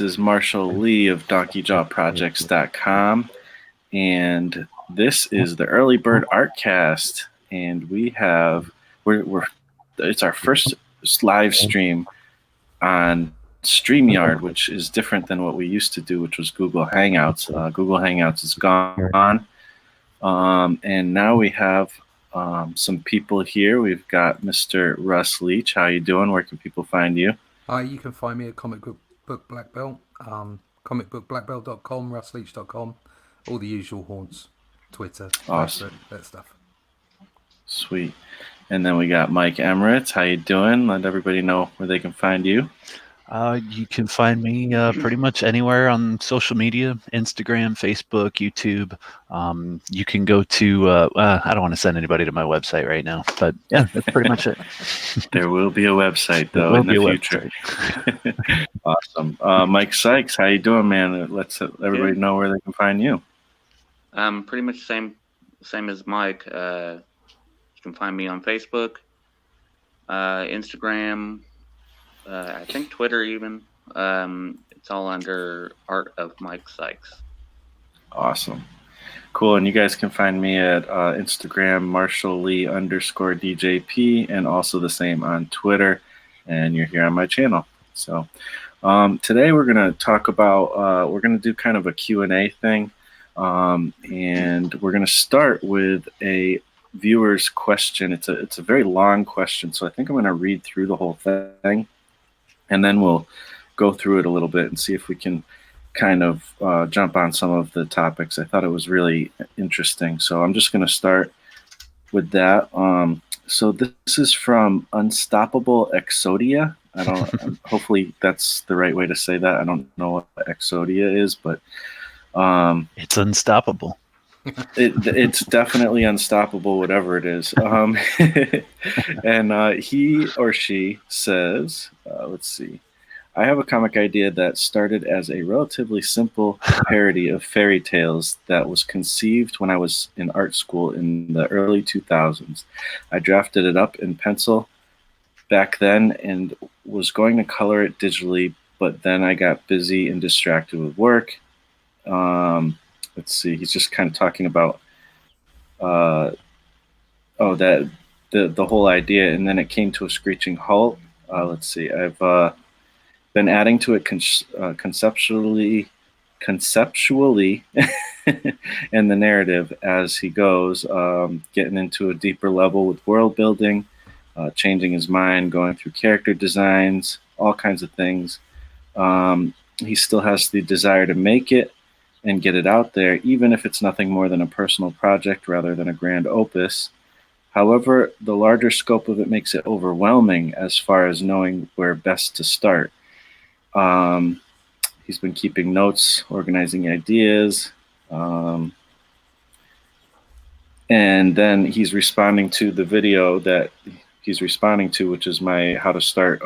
is Marshall Lee of DonkeyJawProjects.com, and this is the Early Bird Artcast, and it's our first live stream on StreamYard, which is different than what we used to do, which was Google Hangouts. Google Hangouts is gone, and now we have some people here. We've got Mr. Russ Leach. How you doing? Where can people find you? Hi, you can find me at Comic Book BlackBelt, comicbookblackbelt.com, russleach.com, all the usual haunts, Twitter, Awesome. Facebook, that stuff. Sweet. And then we got Mike Emirates. How you doing? Let everybody know where they can find you. You can find me pretty much anywhere on social media, Instagram, Facebook, YouTube. You can go to, I don't want to send anybody to my website right now, but yeah, that's pretty much it. There will be a website, though, in the future. Awesome. Mike Sykes, how you doing, man? Let's everybody know where they can find you. Pretty much same as Mike. You can find me on Facebook, Instagram, I think Twitter even. It's all under Art of Mike Sykes. Awesome. Cool. And you guys can find me at Instagram, MarshallLee_DJP, and also the same on Twitter. And you're here on my channel. So today we're going to talk about, we're going to do kind of a Q&A thing. And we're going to start with a viewer's question. It's a very long question. So I think I'm going to read through the whole thing. And then we'll go through it a little bit and see if we can kind of jump on some of the topics. I thought it was really interesting. So I'm just going to start with that. So this is from Unstoppable Exodia. Hopefully that's the right way to say that. I don't know what Exodia is, but it's unstoppable. It's definitely unstoppable, whatever it is. And he or she says, let's see. I have a comic idea that started as a relatively simple parody of fairy tales that was conceived when I was in art school in the early 2000s. I drafted it up in pencil back then and was going to color it digitally, but then I got busy and distracted with work. Let's see, he's just kind of talking about the whole idea, and then it came to a screeching halt. Let's see, I've been adding to it conceptually and the narrative as he goes, getting into a deeper level with world building, changing his mind, going through character designs, all kinds of things. He still has the desire to make it and get it out there, even if it's nothing more than a personal project rather than a grand opus. However, the larger scope of it makes it overwhelming as far as knowing where best to start. He's been keeping notes, organizing ideas, and then he's responding to the video that he's responding to, which is my How to Start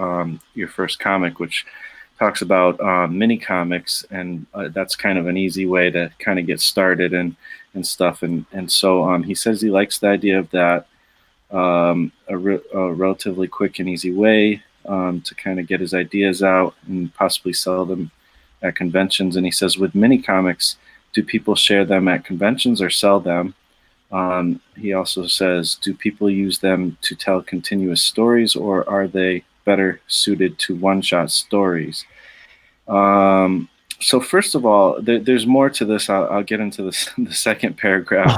Your First Comic, which talks about mini comics, and that's kind of an easy way to kind of get started and stuff. And so he says he likes the idea of that, a relatively quick and easy way to kind of get his ideas out and possibly sell them at conventions. And he says, with mini comics, do people share them at conventions or sell them? He also says, do people use them to tell continuous stories, or are they better suited to one-shot stories? So first of all, there's more to this. I'll get into the second paragraph.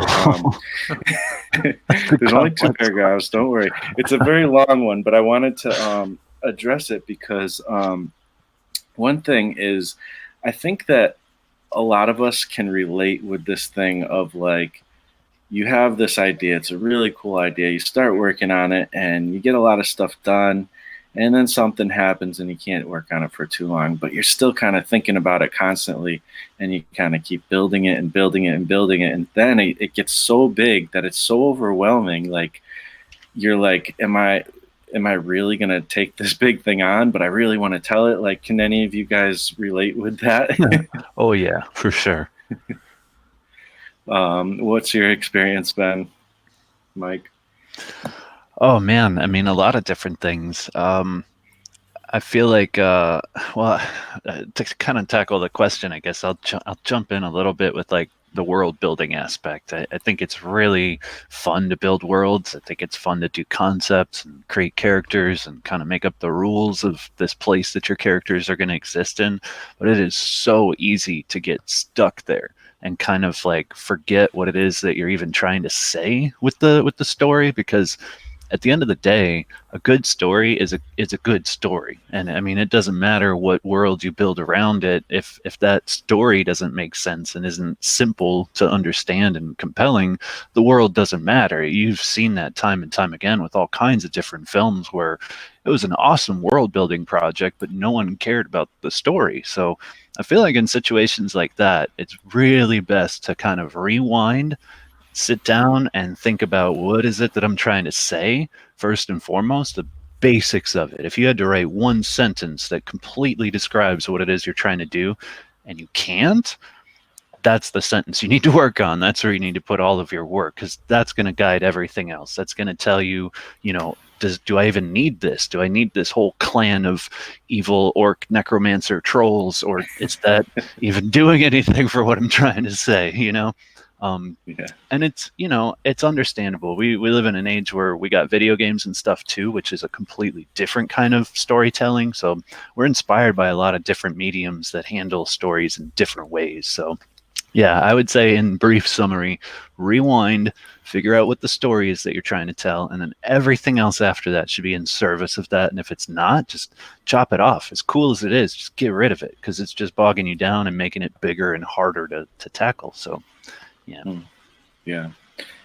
There's only 2 paragraphs. Don't worry. It's a very long one, but I wanted to address it because one thing is, I think that a lot of us can relate with this thing of, like, you have this idea. It's a really cool idea. You start working on it and you get a lot of stuff done. And then something happens and you can't work on it for too long, but you're still kind of thinking about it constantly, and you kind of keep building it and building it and building it. And then it gets so big that it's so overwhelming. Like, you're like, am I really going to take this big thing on? But I really want to tell it. Like, can any of you guys relate with that? Oh yeah, for sure. What's your experience been, Mike? Oh man, I mean, a lot of different things. I feel like, well, to kind of tackle the question, I guess I'll jump in a little bit with like the world building aspect. I think it's really fun to build worlds. I think it's fun to do concepts and create characters and kind of make up the rules of this place that your characters are going to exist in. But it is so easy to get stuck there and kind of like forget what it is that you're even trying to say with the story, because at the end of the day, a good story is a good story. And I mean, it doesn't matter what world you build around it. If that story doesn't make sense and isn't simple to understand and compelling, the world doesn't matter. You've seen that time and time again with all kinds of different films where it was an awesome world building project, but no one cared about the story. So I feel like in situations like that, it's really best to kind of rewind, sit down and think about what is it that I'm trying to say first and foremost, the basics of it. If you had to write one sentence that completely describes what it is you're trying to do and you can't, that's the sentence you need to work on. That's where you need to put all of your work, because that's going to guide everything else. That's going to tell you, do I even need this? Do I need this whole clan of evil orc necromancer trolls, or is that even doing anything for what I'm trying to say? Yeah. And it's understandable. We live in an age where we got video games and stuff too, which is a completely different kind of storytelling. So we're inspired by a lot of different mediums that handle stories in different ways. So yeah, I would say in brief summary, rewind, figure out what the story is that you're trying to tell, and then everything else after that should be in service of that. And if it's not, just chop it off. As cool as it is, just get rid of it, because it's just bogging you down and making it bigger and harder to tackle. So yeah. Yeah.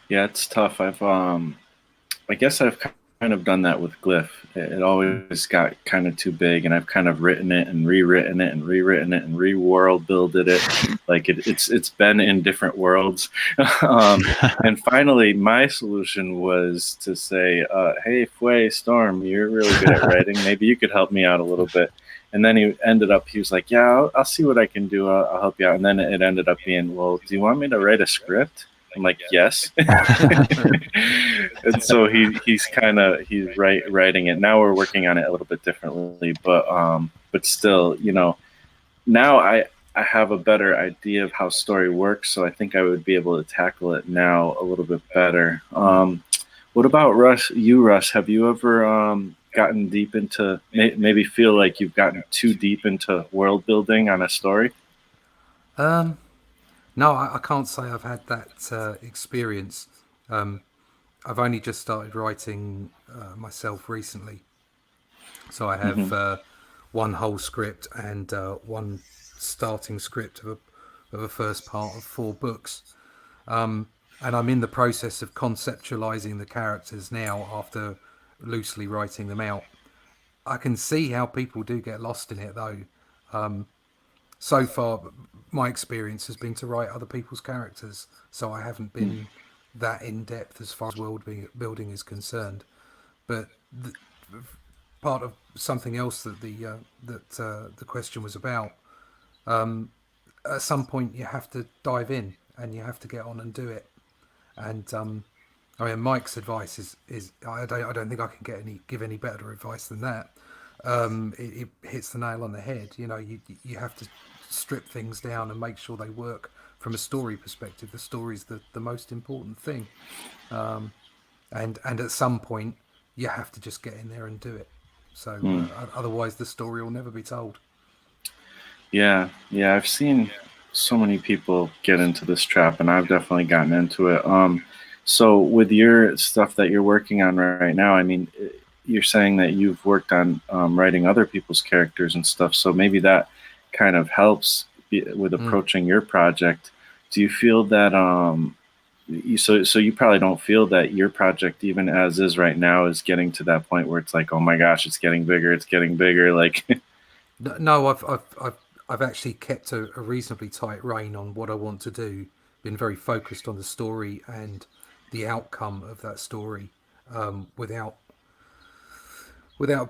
Yeah, it's tough. I guess I've kind of done that with Glyph. It always got kind of too big, and I've kind of written it and rewritten it and rewritten it and re-world builded it. Like it's been in different worlds. And finally, my solution was to say, "Hey, Fue Storm, you're really good at writing. Maybe you could help me out a little bit." And then he was like, "Yeah, I'll see what I can do. I'll help you out." And then it ended up being, "Well, do you want me to write a script?" I'm like, "Yes." And so he's writing it. Now we're working on it a little bit differently, but still, now I have a better idea of how story works, so I think I would be able to tackle it now a little bit better. What about Russ? Russ, have you ever gotten deep into, maybe feel like you've gotten too deep into world building on a story? No, I can't say I've had that experience. I've only just started writing myself recently, so I have one whole script and one starting script of a first part of 4 books, and I'm in the process of conceptualizing the characters now after loosely writing them out. I can see how people do get lost in it, though. So far, my experience has been to write other people's characters, so I haven't been that in depth as far as building is concerned. But part of something else that the question was about, at some point you have to dive in and you have to get on and do it. And I mean, Mike's advice is I don't think I can give any better advice than that. It hits the nail on the head. You have to strip things down and make sure they work from a story perspective. The story's the most important thing, and at some point you have to just get in there and do it. So otherwise, the story will never be told. Yeah, I've seen so many people get into this trap, and I've definitely gotten into it. So with your stuff that you're working on right now, I mean, you're saying that you've worked on writing other people's characters and stuff, so maybe that kind of helps with approaching your project. Do you feel that so you probably don't feel that your project, even as is right now, is getting to that point where it's like, oh my gosh, it's getting bigger, like No, I've actually kept a reasonably tight rein on what I want to do. Been very focused on the story and the outcome of that story, without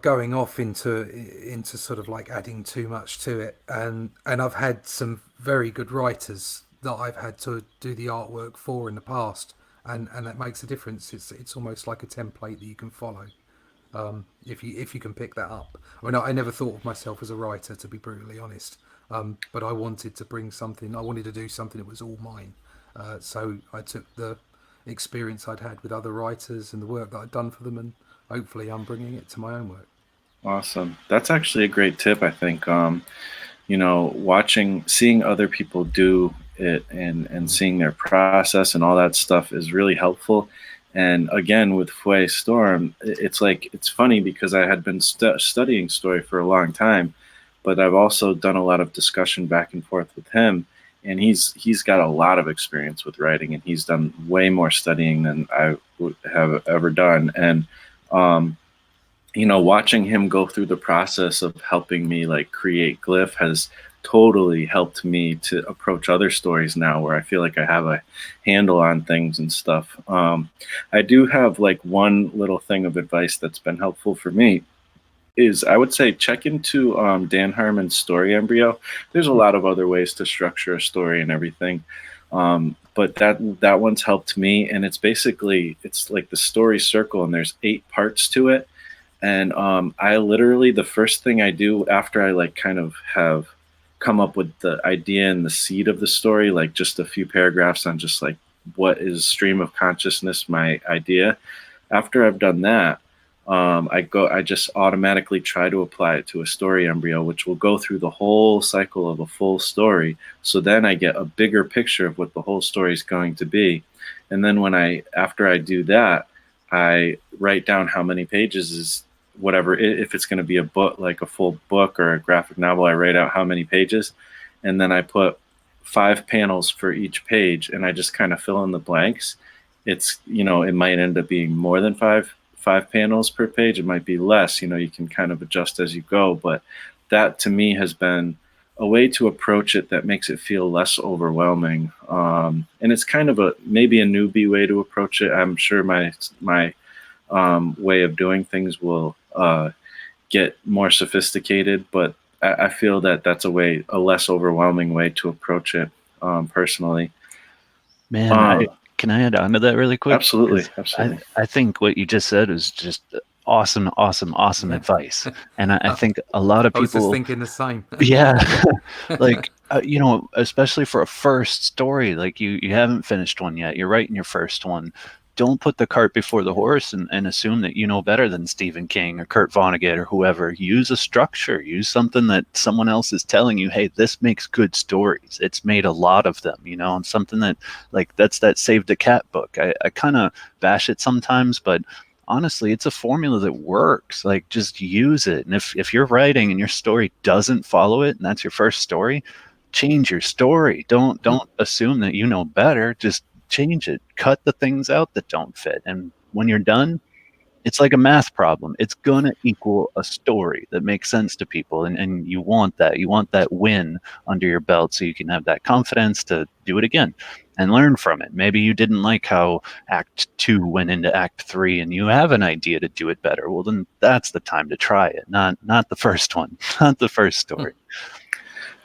going off into sort of like adding too much to it. And I've had some very good writers that I've had to do the artwork for in the past, and that makes a difference. It's almost like a template that you can follow. if you can pick that up. I mean, I never thought of myself as a writer, to be brutally honest. But I wanted to bring something. I wanted to do something that was all mine. So I took the experience I'd had with other writers and the work that I'd done for them, and hopefully I'm bringing it to my own work. Awesome. That's actually a great tip, I think. Seeing other people do it and seeing their process and all that stuff is really helpful. And again, with Fue Storm, it's funny because I had been studying story for a long time, but I've also done a lot of discussion back and forth with him, and he's got a lot of experience with writing, and he's done way more studying than I would have ever done. And watching him go through the process of helping me like create Glyph has totally helped me to approach other stories now where I feel like I have a handle on things and stuff. I do have like one little thing of advice that's been helpful for me is I would say check into Dan Harmon's Story Embryo. There's a lot of other ways to structure a story and everything. But that one's helped me, and it's like the story circle, and there's 8 parts to it. And I literally, the first thing I do after I like kind of have come up with the idea and the seed of the story, like just a few paragraphs on just like what is stream of consciousness, my idea. After I've done that, I just automatically try to apply it to a story embryo, which will go through the whole cycle of a full story. So then I get a bigger picture of what the whole story is going to be. And then after I do that, I write down how many pages is whatever. If it's going to be a book, like a full book or a graphic novel, I write out how many pages, and then I put 5 panels for each page, and I just kind of fill in the blanks. It might end up being more than five panels per page. It might be less. You can kind of adjust as you go, but that to me has been a way to approach it that makes it feel less overwhelming. And it's kind of maybe a newbie way to approach it. I'm sure my way of doing things will get more sophisticated, but I feel that that's a less overwhelming way to approach it personally. Man, can I add on to that really quick? Absolutely. I think what you just said is just awesome advice, and I think a lot of people. I was just thinking the same. Yeah, like especially for a first story, like you haven't finished one yet. You're writing your first one. Don't put the cart before the horse and assume that you know better than Stephen King or Kurt Vonnegut or whoever. Use a structure. Use something that someone else is telling you, hey, this makes good stories. It's made a lot of them, and something that, like, that's that Save the Cat book. I kind of bash it sometimes, but honestly, it's a formula that works. Like, just use it. And if you're writing and your story doesn't follow it, and that's your first story, change your story. Don't assume that you know better. Just change it. Cut the things out that don't fit. And when you're done, it's like a math problem. It's gonna equal a story that makes sense to people, and you want that. You want that win under your belt so you can have that confidence to do it again and learn from it. Maybe you didn't like how Act 2 went into Act 3 and you have an idea to do it better. Well, then that's the time to try it, not the first one, not the first story.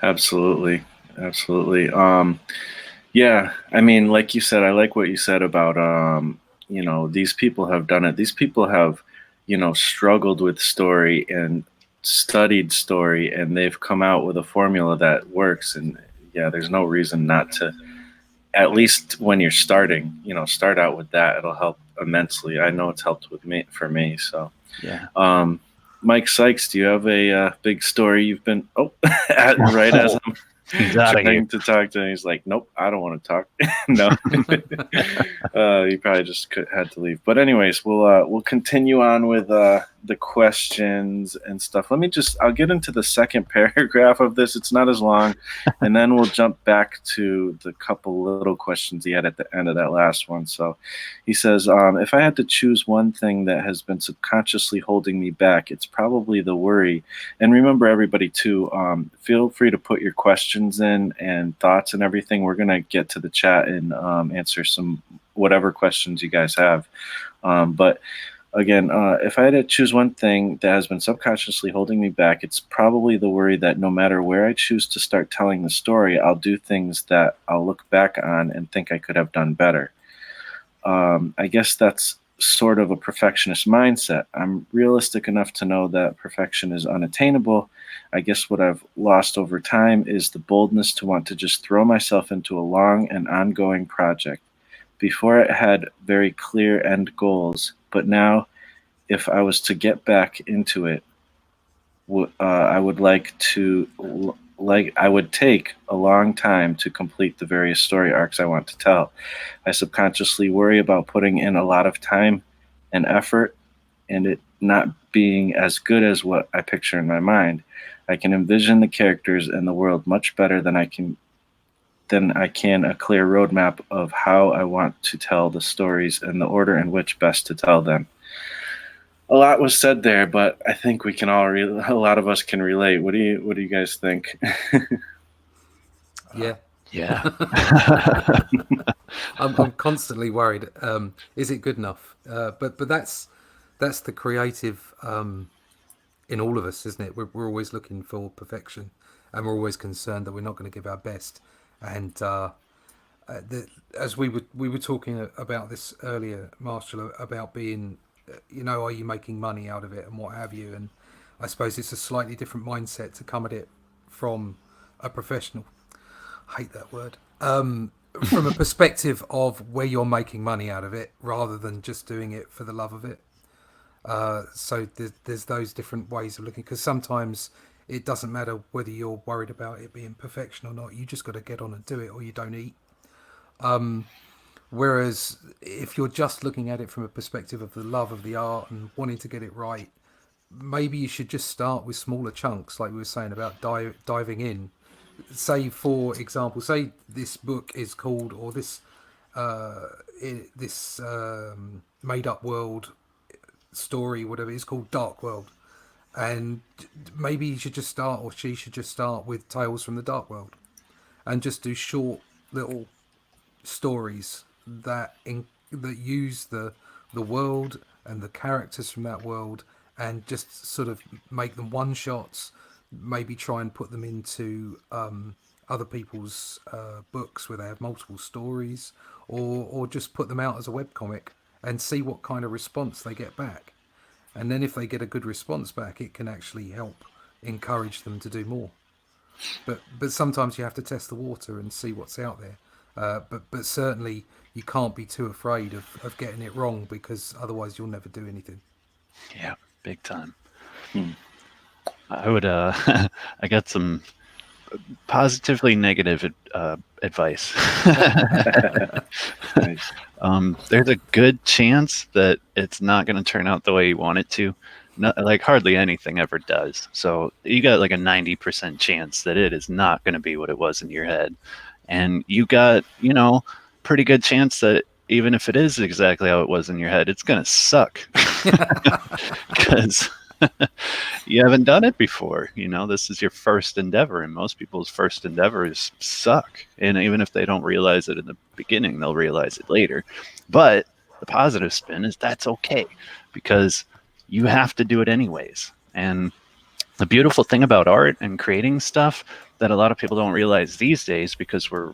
Absolutely. Yeah, I mean, like you said, I like what you said about these people have done it. These people have, struggled with story and studied story, and they've come out with a formula that works. And yeah, there's no reason not to, at least when you're starting, start out with that. It'll help immensely. I know it's helped for me. So yeah. Mike Sykes, do you have a big story you've been right as I'm trying to talk to him? He's like, nope, I don't want to talk. No. He probably just had to leave. But anyways, we'll continue on with the questions and stuff. I'll get into the second paragraph of this. It's not as long. And then we'll jump back to the couple little questions he had at the end of that last one. So he says, if I had to choose one thing that has been subconsciously holding me back, it's probably the worry. And remember, everybody, too, feel free to put your questions in and thoughts and everything. We're going to get to the chat and answer some whatever questions you guys have. But again, if I had to choose one thing that has been subconsciously holding me back, it's probably the worry that no matter where I choose to start telling the story, I'll do things that I'll look back on and think I could have done better. I guess that's sort of a perfectionist mindset. I'm realistic enough to know that perfection is unattainable. I guess what I've lost over time is the boldness to want to just throw myself into a long and ongoing project. Before, it had very clear end goals, but now, if I was to get back into it, I would I would take a long time to complete the various story arcs I want to tell. I subconsciously worry about putting in a lot of time and effort and it not being as good as what I picture in my mind. I can envision the characters and the world much better than I can a clear roadmap of how I want to tell the stories and the order in which best to tell them. A lot was said there, but I think we can all a lot of us can relate. What do you guys think? Yeah. Yeah. I'm constantly worried. Is it good enough? But that's the creative in all of us, isn't it? We're always looking for perfection, and we're always concerned that we're not going to give our best. And as we were talking about this earlier, Marshall, about being, are you making money out of it and what have you? And I suppose it's a slightly different mindset to come at it from a professional. I hate that word. From a perspective of where you're making money out of it, rather than just doing it for the love of it. So there's those different ways of looking, because sometimes it doesn't matter whether you're worried about it being perfection or not. You just got to get on and do it, or you don't eat. Whereas if you're just looking at it from a perspective of the love of the art and wanting to get it right, maybe you should just start with smaller chunks, like we were saying about diving in. Say, for example, say this book is called, or this made up world story, whatever it's called, Dark World, and maybe you should just start, or she should just start with Tales from the Dark World, and just do short little stories that use the world and the characters from that world, and just sort of make them one shots. Maybe try and put them into other people's books where they have multiple stories, or just put them out as a webcomic and see what kind of response they get back. And then if they get a good response back, it can actually help encourage them to do more. But sometimes you have to test the water and see what's out there. But certainly you can't be too afraid of getting it wrong, because otherwise you'll never do anything. Yeah, big time. I would I got some positively negative advice. Nice. There's a good chance that it's not going to turn out the way you want it to. Not, like hardly anything ever does. So you got like a 90% chance that it is not going to be what it was in your head. And you got, pretty good chance that even if it is exactly how it was in your head, it's going to suck. Because you haven't done it before. This is your first endeavor, and most people's first endeavors suck. And even if they don't realize it in the beginning, they'll realize it later. But the positive spin is that's okay, because you have to do it anyways. And the beautiful thing about art and creating stuff that a lot of people don't realize these days, because we're,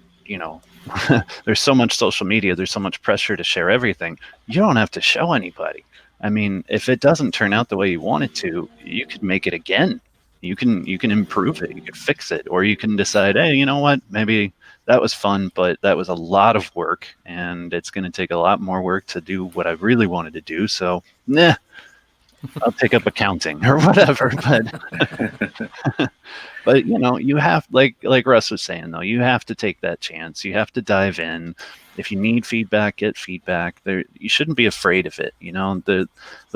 there's so much social media, there's so much pressure to share everything. You don't have to show anybody. I mean, if it doesn't turn out the way you want it to, you could make it again. You can improve it, you can fix it, or you can decide, hey, you know what, maybe that was fun, but that was a lot of work, and it's going to take a lot more work to do what I really wanted to do. So, I'll take up accounting or whatever. But you have, like Russ was saying, though, you have to take that chance. You have to dive in. If you need feedback, get feedback. You shouldn't be afraid of it. The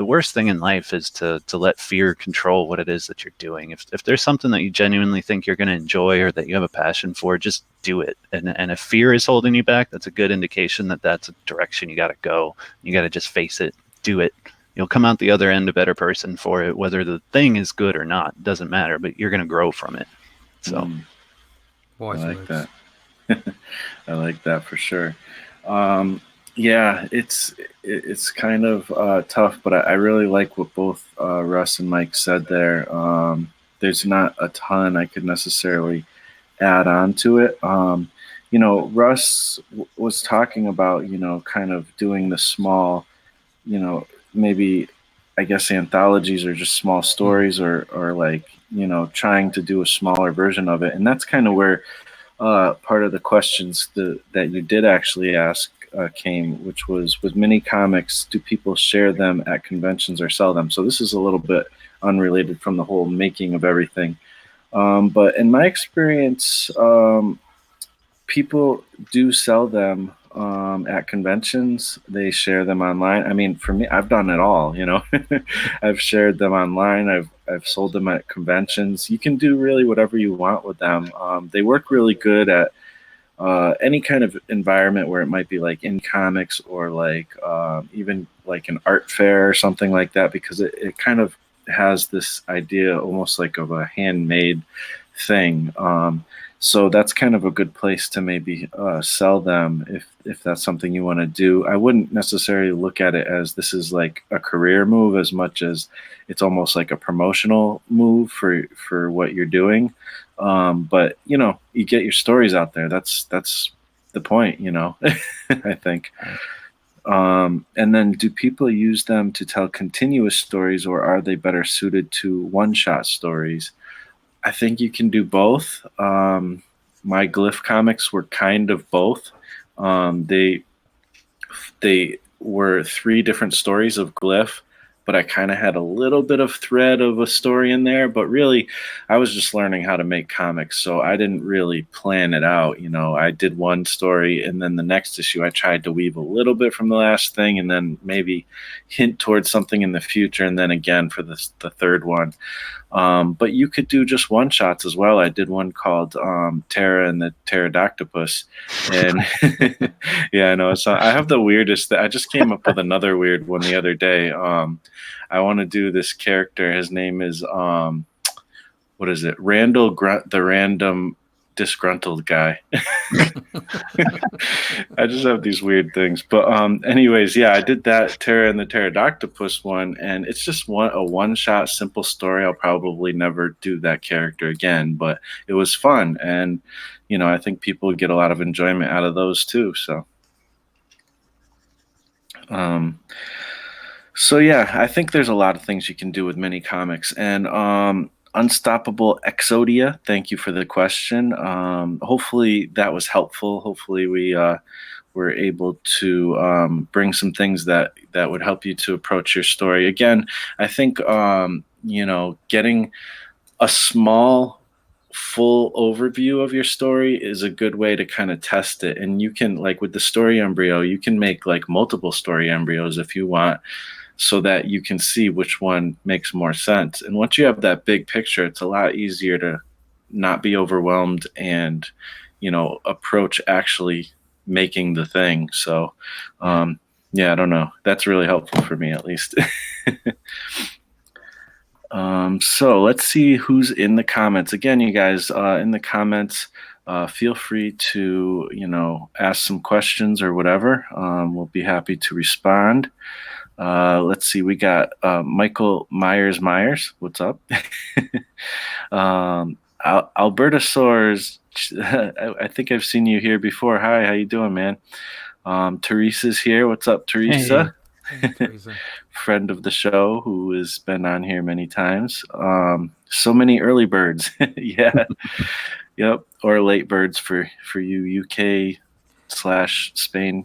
worst thing in life is to let fear control what it is that you're doing. If there's something that you genuinely think you're going to enjoy or that you have a passion for, just do it. And if fear is holding you back, that's a good indication that that's a direction you got to go. You got to just face it, do it. You'll come out the other end a better person for it. Whether the thing is good or not doesn't matter, but you're going to grow from it. So, I like that. I like that for sure. Yeah, it's kind of tough, but I really like what both Russ and Mike said there. There's not a ton I could necessarily add on to it. Russ was talking about, kind of doing the small maybe I guess anthologies or just small stories or like, trying to do a smaller version of it. And that's kind of where part of the questions that you did actually ask came, which was with mini comics, do people share them at conventions or sell them? So this is a little bit unrelated from the whole making of everything. But in my experience, people do sell them at conventions. They share them online. I mean, for me, I've done it all. I've shared them online. I've sold them at conventions. You can do really whatever you want with them. They work really good at any kind of environment where it might be like in comics or like even like an art fair or something like that, because it kind of has this idea almost like of a handmade thing. So that's kind of a good place to maybe sell them if that's something you want to do. I wouldn't necessarily look at it as this is like a career move as much as it's almost like a promotional move for what you're doing. But you get your stories out there. That's the point, I think. And then do people use them to tell continuous stories, or are they better suited to one-shot stories? I think you can do both. My Glyph comics were kind of both. They were 3 different stories of Glyph, but I kind of had a little bit of thread of a story in there. But really, I was just learning how to make comics, so I didn't really plan it out. I did one story, and then the next issue, I tried to weave a little bit from the last thing, and then maybe hint towards something in the future, and then again for the third one. But you could do just one shots as well. I did one called Terra and the Pterodactopus, and yeah, I know. So I have the weirdest. I just came up with another weird one the other day. I want to do this character. His name is what is it? Randall Grunt, the random disgruntled guy. I just have these weird things. But anyways, yeah, I did that Terra and the Pterodactopus one, and it's just a one-shot simple story. I'll probably never do that character again, but it was fun, and I think people get a lot of enjoyment out of those too. So yeah, I think there's a lot of things you can do with mini comics. And Unstoppable Exodia, thank you for the question. Hopefully that was helpful. Hopefully we were able to bring some things that would help you to approach your story. Again, I think getting a small full overview of your story is a good way to kind of test it. And you can, like with the story embryo, you can make like multiple story embryos if you want, so that you can see which one makes more sense. And once you have that big picture, it's a lot easier to not be overwhelmed and, approach actually making the thing. So, yeah, I don't know. That's really helpful for me, at least. So let's see who's in the comments. Again, you guys, in the comments, feel free to, ask some questions or whatever. We'll be happy to respond. Let's see. We got Michael Myers. What's up? Alberta Soares. I think I've seen you here before. Hi, how you doing, man? Teresa's here. What's up, Teresa? Hey, Teresa. Friend of the show who has been on here many times. So many early birds. Yeah. Yep. Or late birds for you UK/Spain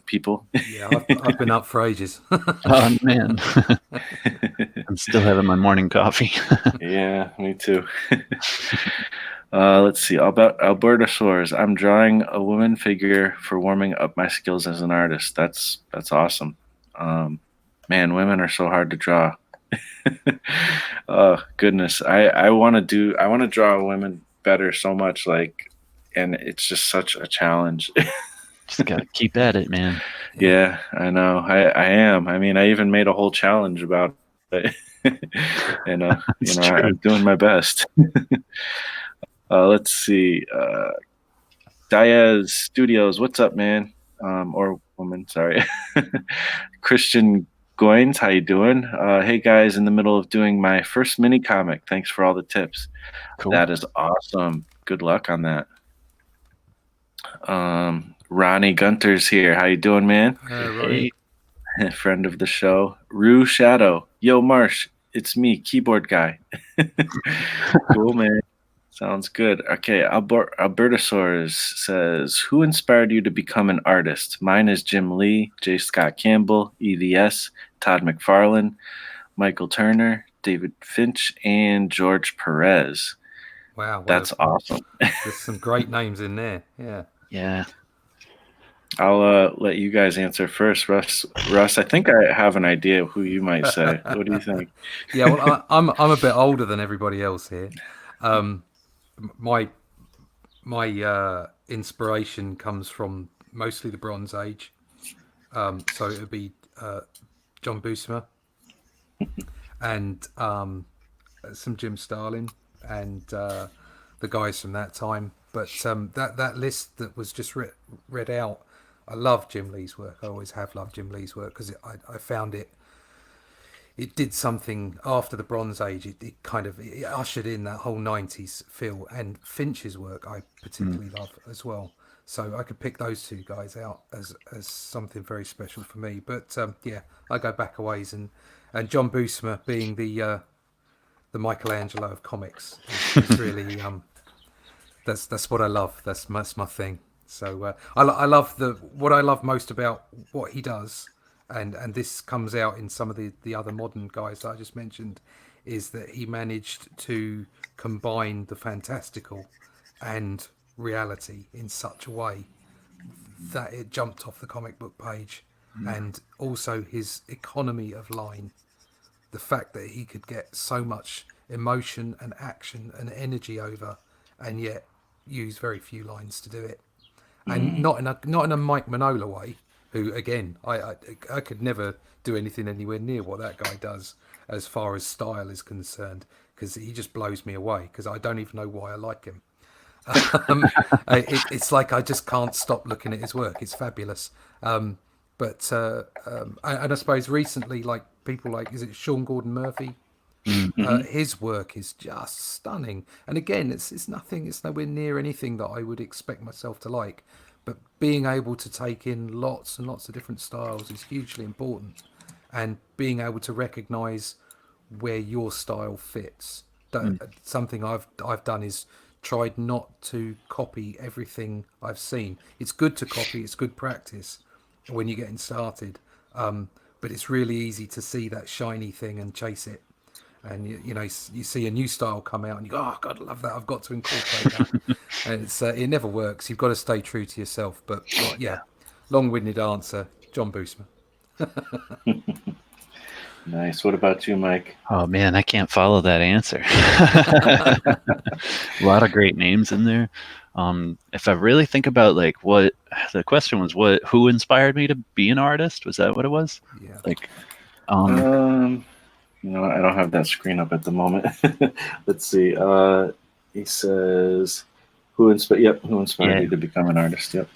people. Yeah, I've been up for ages. Oh man, I'm still having my morning coffee. Yeah, me too. Let's see. Alberta Soares. I'm drawing a woman figure for warming up my skills as an artist. That's awesome. Man, women are so hard to draw. Oh goodness, I want to draw women better so much, and it's just such a challenge. Just gotta keep at it, man. Yeah, I know. I am. I mean, I even made a whole challenge about it, and I'm doing my best. Let's see. Diaz Studios, what's up, man? Or woman, sorry. Christian Goins, how you doing? Hey guys, in the middle of doing my first mini comic. Thanks for all the tips. Cool. That is awesome. Good luck on that. Ronnie Gunter's here. How you doing, man? Ronnie. friend of the show. Rue Shadow. Yo, Marsh, it's me, keyboard guy. Cool, man. Sounds good. Okay, Albertosaurus says, who inspired you to become an artist? Mine is Jim Lee, J. Scott Campbell, EVS, Todd McFarlane, Michael Turner, David Finch, and George Perez. Wow, That's awesome. There's some great names in there. Yeah. Yeah. I'll let you guys answer first. Russ, I think I have an idea of who you might say. What do you think? Yeah, well, I'm a bit older than everybody else here. My inspiration comes from mostly the Bronze Age. So it would be John Buscema and some Jim Starlin and the guys from that time. But that list that was just read out, I love Jim Lee's work. I always have loved Jim Lee's work because I found it did something after the Bronze Age. It ushered in that whole 90s feel. And Finch's work I particularly love as well. So I could pick those two guys out as something very special for me. But yeah, I go back a ways, and John Buscema being the Michelangelo of comics is really that's what I love. That's my thing. So I love what I love most about what he does, and this comes out in some of the other modern guys that I just mentioned, is that he managed to combine the fantastical and reality in such a way that it jumped off the comic book page. And also his economy of line, the fact that he could get so much emotion and action and energy over and yet use very few lines to do it, and not in a Mike Mignola way, who again I could never do anything anywhere near what that guy does as far as style is concerned, because he just blows me away, because I don't even know why I like him. It's like I just can't stop looking at his work. It's fabulous. And I suppose recently, like people like, is it Sean Gordon Murphy? His work is just stunning. And again, it's nothing. It's nowhere near anything that I would expect myself to like. But being able to take in lots and lots of different styles is hugely important. And being able to recognise where your style fits. Something I've done is tried not to copy everything I've seen. It's good to copy. It's good practice when you're getting started. But it's really easy to see that shiny thing and chase it. And you see a new style come out and you go, oh God, I love that. I've got to incorporate that. And it never works. You've got to stay true to yourself. But yeah, long-winded answer, John Buscema. Nice. What about you, Mike? Oh man, I can't follow that answer. A lot of great names in there. If I really think about like what the question was, who inspired me to be an artist? Was that what it was? Yeah. Like, I don't have that screen up at the moment. Let's see. He says, who inspired you to become an artist? Yep.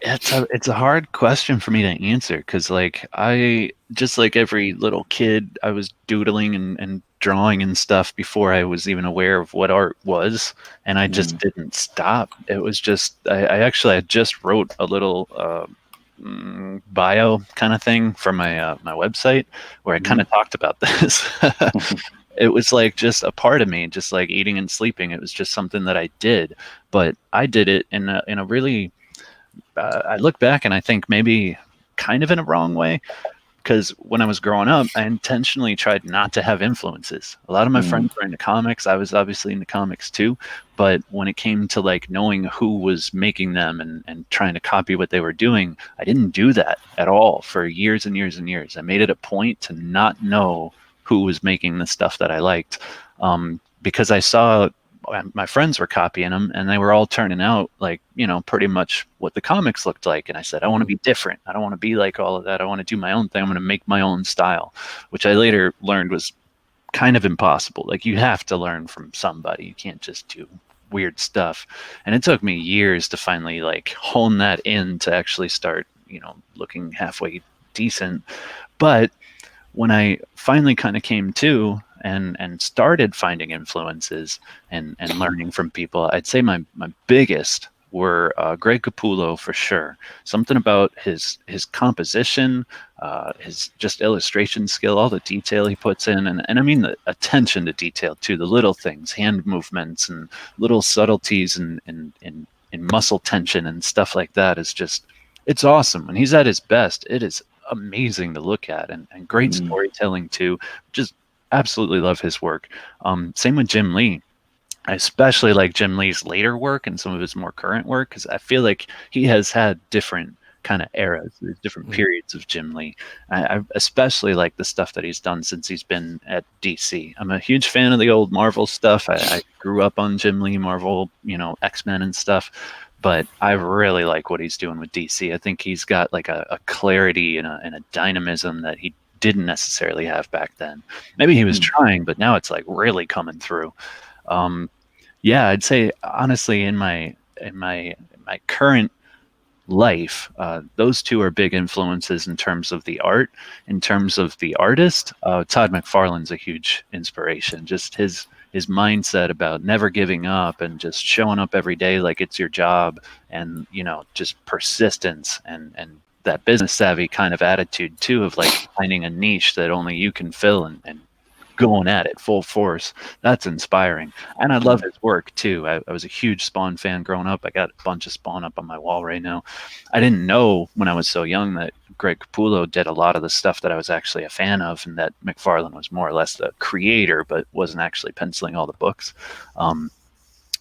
It's a hard question for me to answer, because like I, just like every little kid, I was doodling and drawing and stuff before I was even aware of what art was, and I just didn't stop. It was just I just wrote a little bio kind of thing for my my website where I kind of talked about this. It was like just a part of me, just like eating and sleeping. It was just something that I did, but I did it in a really I look back and I think maybe kind of in a wrong way, because when I was growing up, I intentionally tried not to have influences. A lot of my friends were into comics. I was obviously into comics too, but when it came to like knowing who was making them and trying to copy what they were doing, I didn't do that at all for years and years and years. I made it a point to not know who was making the stuff that I liked, because I saw my friends were copying them and they were all turning out like, pretty much what the comics looked like. And I said, I want to be different. I don't want to be like all of that. I want to do my own thing. I'm going to make my own style, which I later learned was kind of impossible. Like, you have to learn from somebody. You can't just do weird stuff. And it took me years to finally like hone that in to actually start, looking halfway decent. But when I finally kind of came to and started finding influences and learning from people, I'd say my biggest were Greg Capullo for sure. Something about his composition, his just illustration skill, all the detail he puts in, and I mean the attention to detail too, the little things, hand movements and little subtleties and muscle tension and stuff like that is just, it's awesome. When he's at his best, it is amazing to look at, and great storytelling too. Just absolutely love his work. Same with Jim Lee. I especially like Jim Lee's later work and some of his more current work, because I feel like he has had different kind of eras. There's different periods of Jim Lee. I especially like the stuff that he's done since he's been at DC. I'm a huge fan of the old Marvel stuff. I grew up on Jim Lee, Marvel, X-Men and stuff. But I really like what he's doing with DC. I think he's got like a clarity and a dynamism that he didn't necessarily have back then. Maybe he was trying, but now it's like really coming through. Yeah, I'd say honestly, in my current life, those two are big influences in terms of the art. In terms of the artist, Todd McFarlane's a huge inspiration. Just his mindset about never giving up and just showing up every day like it's your job, and just persistence and that business savvy kind of attitude too, of like finding a niche that only you can fill and going at it full force. That's inspiring. And I love his work too. I was a huge Spawn fan growing up. I got a bunch of Spawn up on my wall right now. I didn't know when I was so young that Greg Capullo did a lot of the stuff that I was actually a fan of, and that McFarlane was more or less the creator, but wasn't actually penciling all the books.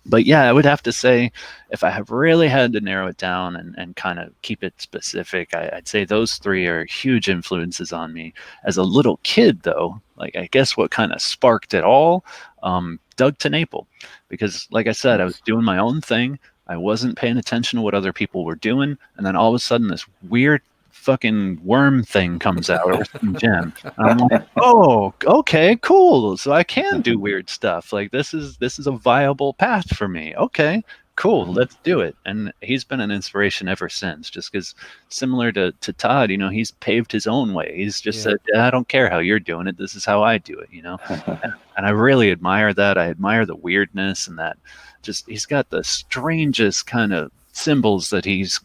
But yeah, I would have to say, if I have really had to narrow it down and kind of keep it specific, I'd say those three are huge influences on me. As a little kid, though, like I guess what kind of sparked it all, Doug TenNapel. Because like I said, I was doing my own thing. I wasn't paying attention to what other people were doing. And then all of a sudden this weird fucking worm thing comes out, or some gem. And I'm like, oh, okay, cool. So I can do weird stuff. Like this is a viable path for me. Okay, cool, let's do it. And he's been an inspiration ever since, just because similar to Todd, he's paved his own way. He's just said, I don't care how you're doing it. This is how I do it, and I really admire that. I admire the weirdness, and that just, he's got the strangest kind of symbols that he's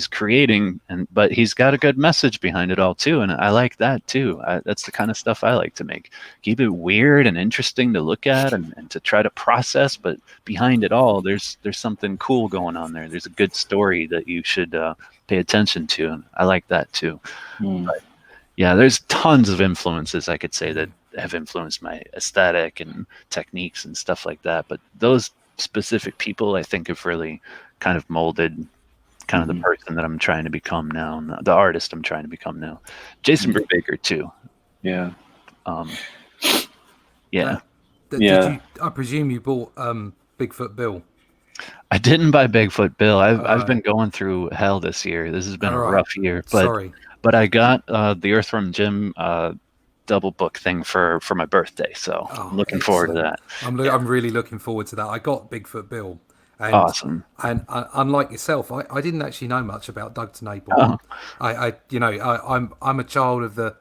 creating, but he's got a good message behind it all too, and I like that too. That's the kind of stuff I like to make. Keep it weird and interesting to look at and to try to process, but behind it all, there's something cool going on there. There's a good story that you should pay attention to, and I like that too. But yeah, there's tons of influences I could say that have influenced my aesthetic and techniques and stuff like that, but those specific people I think have really kind of molded kind of the person that I'm trying to become now, and the artist I'm trying to become now. Jason Brubaker too. Yeah. Yeah. Did you, I presume you bought Bigfoot Bill? I didn't buy Bigfoot Bill. I've been going through hell this year. This has been a rough year, but I got the Earthworm Jim double book thing for my birthday, so I'm looking forward to that. I'm really looking forward to that. I got Bigfoot Bill. And, awesome. And unlike yourself, I didn't actually know much about Doug TenNapel. I'm a child of the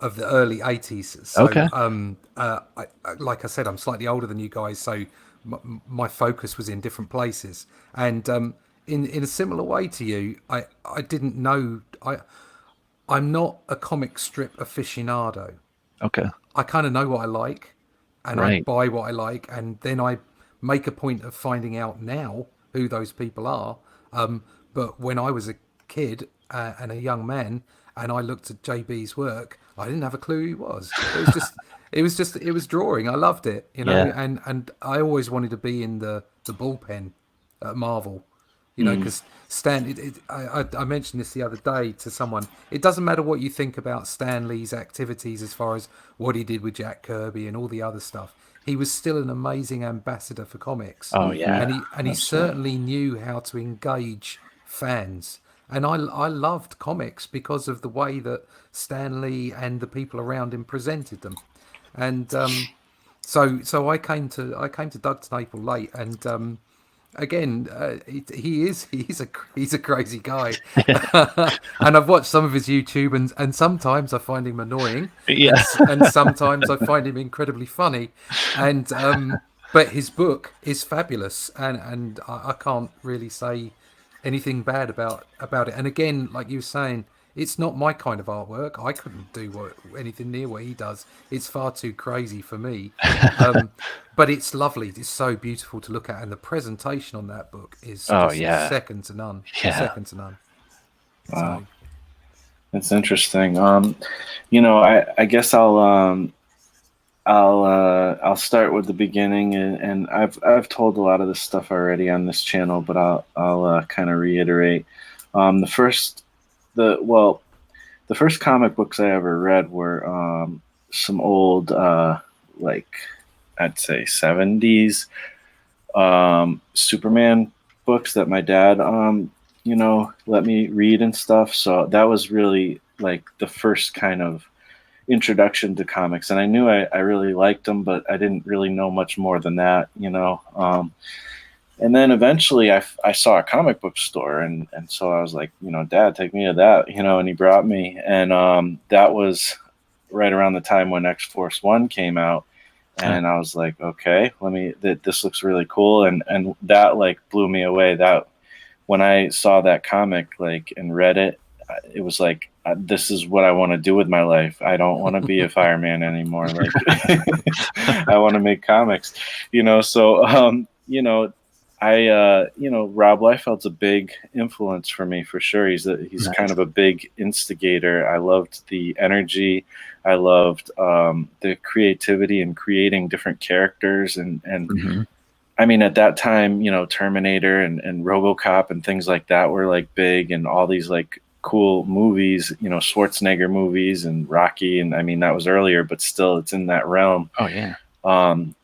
early '80s. So, okay. Like I said, I'm slightly older than you guys, so my focus was in different places. And in a similar way to you, I didn't know. I'm not a comic strip aficionado. Okay. I kind of know what I like, and I buy what I like, and then I make a point of finding out now who those people are. But when I was a kid and a young man, and I looked at JB's work, I didn't have a clue who he was. It was drawing. I loved it, and I always wanted to be in the bullpen at Marvel, because Stan. I mentioned this the other day to someone. It doesn't matter what you think about Stan Lee's activities as far as what he did with Jack Kirby and all the other stuff. He was still an amazing ambassador for comics. Oh yeah, and he certainly knew how to engage fans. And I loved comics because of the way that Stan Lee and the people around him presented them. And so I came to Doug TenNapel late, and again, he's a crazy guy. And I've watched some of his YouTube, and sometimes I find him annoying. Yeah. And sometimes I find him incredibly funny. And but his book is fabulous, and I can't really say anything bad about it. And again, like you were saying, it's not my kind of artwork. I couldn't do anything near what he does. It's far too crazy for me. But it's lovely. It's so beautiful to look at, and the presentation on that book is Oh just yeah, second to none. yeah. Second to none. Wow. So That's interesting. I guess I'll start with the beginning, and I've told a lot of this stuff already on this channel, but I'll kind of reiterate. The first comic books I ever read were some old like I'd say 70s Superman books that my dad let me read and stuff. So that was really like the first kind of introduction to comics, and I knew I really liked them, but I didn't really know much more than that, and then eventually I saw a comic book store, and so I was like, Dad, take me to that, and he brought me, and that was right around the time when X-Force 1 came out, and I was like, okay, this looks really cool, and that like blew me away. That when I saw that comic like and read it, it was like, this is what I want to do with my life. I don't want to be a fireman anymore. Like I want to make comics, so Rob Liefeld's a big influence for me for sure. He's Nice. kind of a big instigator. I loved the energy. I loved the creativity and creating different characters and Mhm. I mean, at that time, Terminator and RoboCop and things like that were like big, and all these like cool movies, Schwarzenegger movies and Rocky, and I mean that was earlier, but still, it's in that realm. Oh yeah.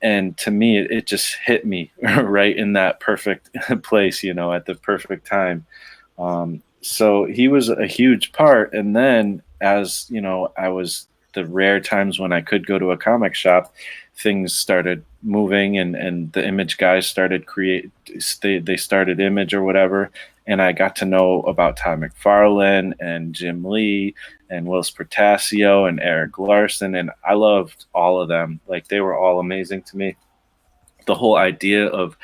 And to me, it just hit me right in that perfect place, at the perfect time. So he was a huge part. And then, as I was the rare times when I could go to a comic shop, things started moving, and the Image guys started they started Image or whatever, and I got to know about Todd McFarlane and Jim Lee and Willis Portasio and Eric Larson, and I loved all of them. Like, they were all amazing to me. The whole idea of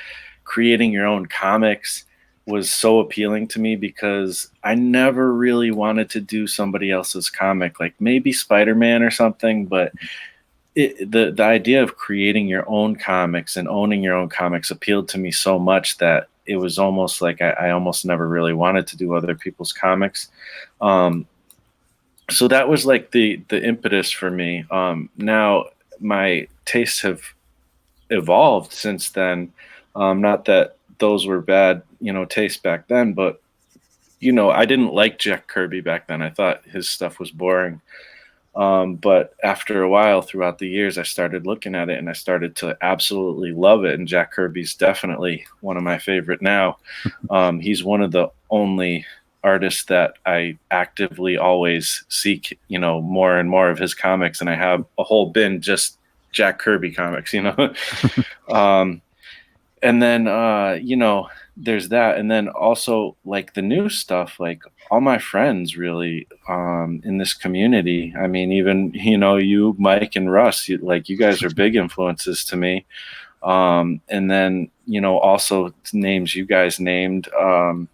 creating your own comics was so appealing to me because I never really wanted to do somebody else's comic, like maybe Spider-Man or something, but the idea of creating your own comics and owning your own comics appealed to me so much that it was almost like I almost never really wanted to do other people's comics. So that was like the impetus for me. Now my tastes have evolved since then. Not that those were bad, tastes back then, but I didn't like Jack Kirby back then. I thought his stuff was boring. But after a while, throughout the years, I started looking at it and I started to absolutely love it. And Jack Kirby's definitely one of my favorite now. He's one of the only artists that I actively always seek, more and more of his comics. And I have a whole bin just Jack Kirby comics, and then, there's that. And then also like the new stuff, like all my friends really in this community. I mean, even, you, Mike, and Russ, you guys are big influences to me. And then, also names you guys named, like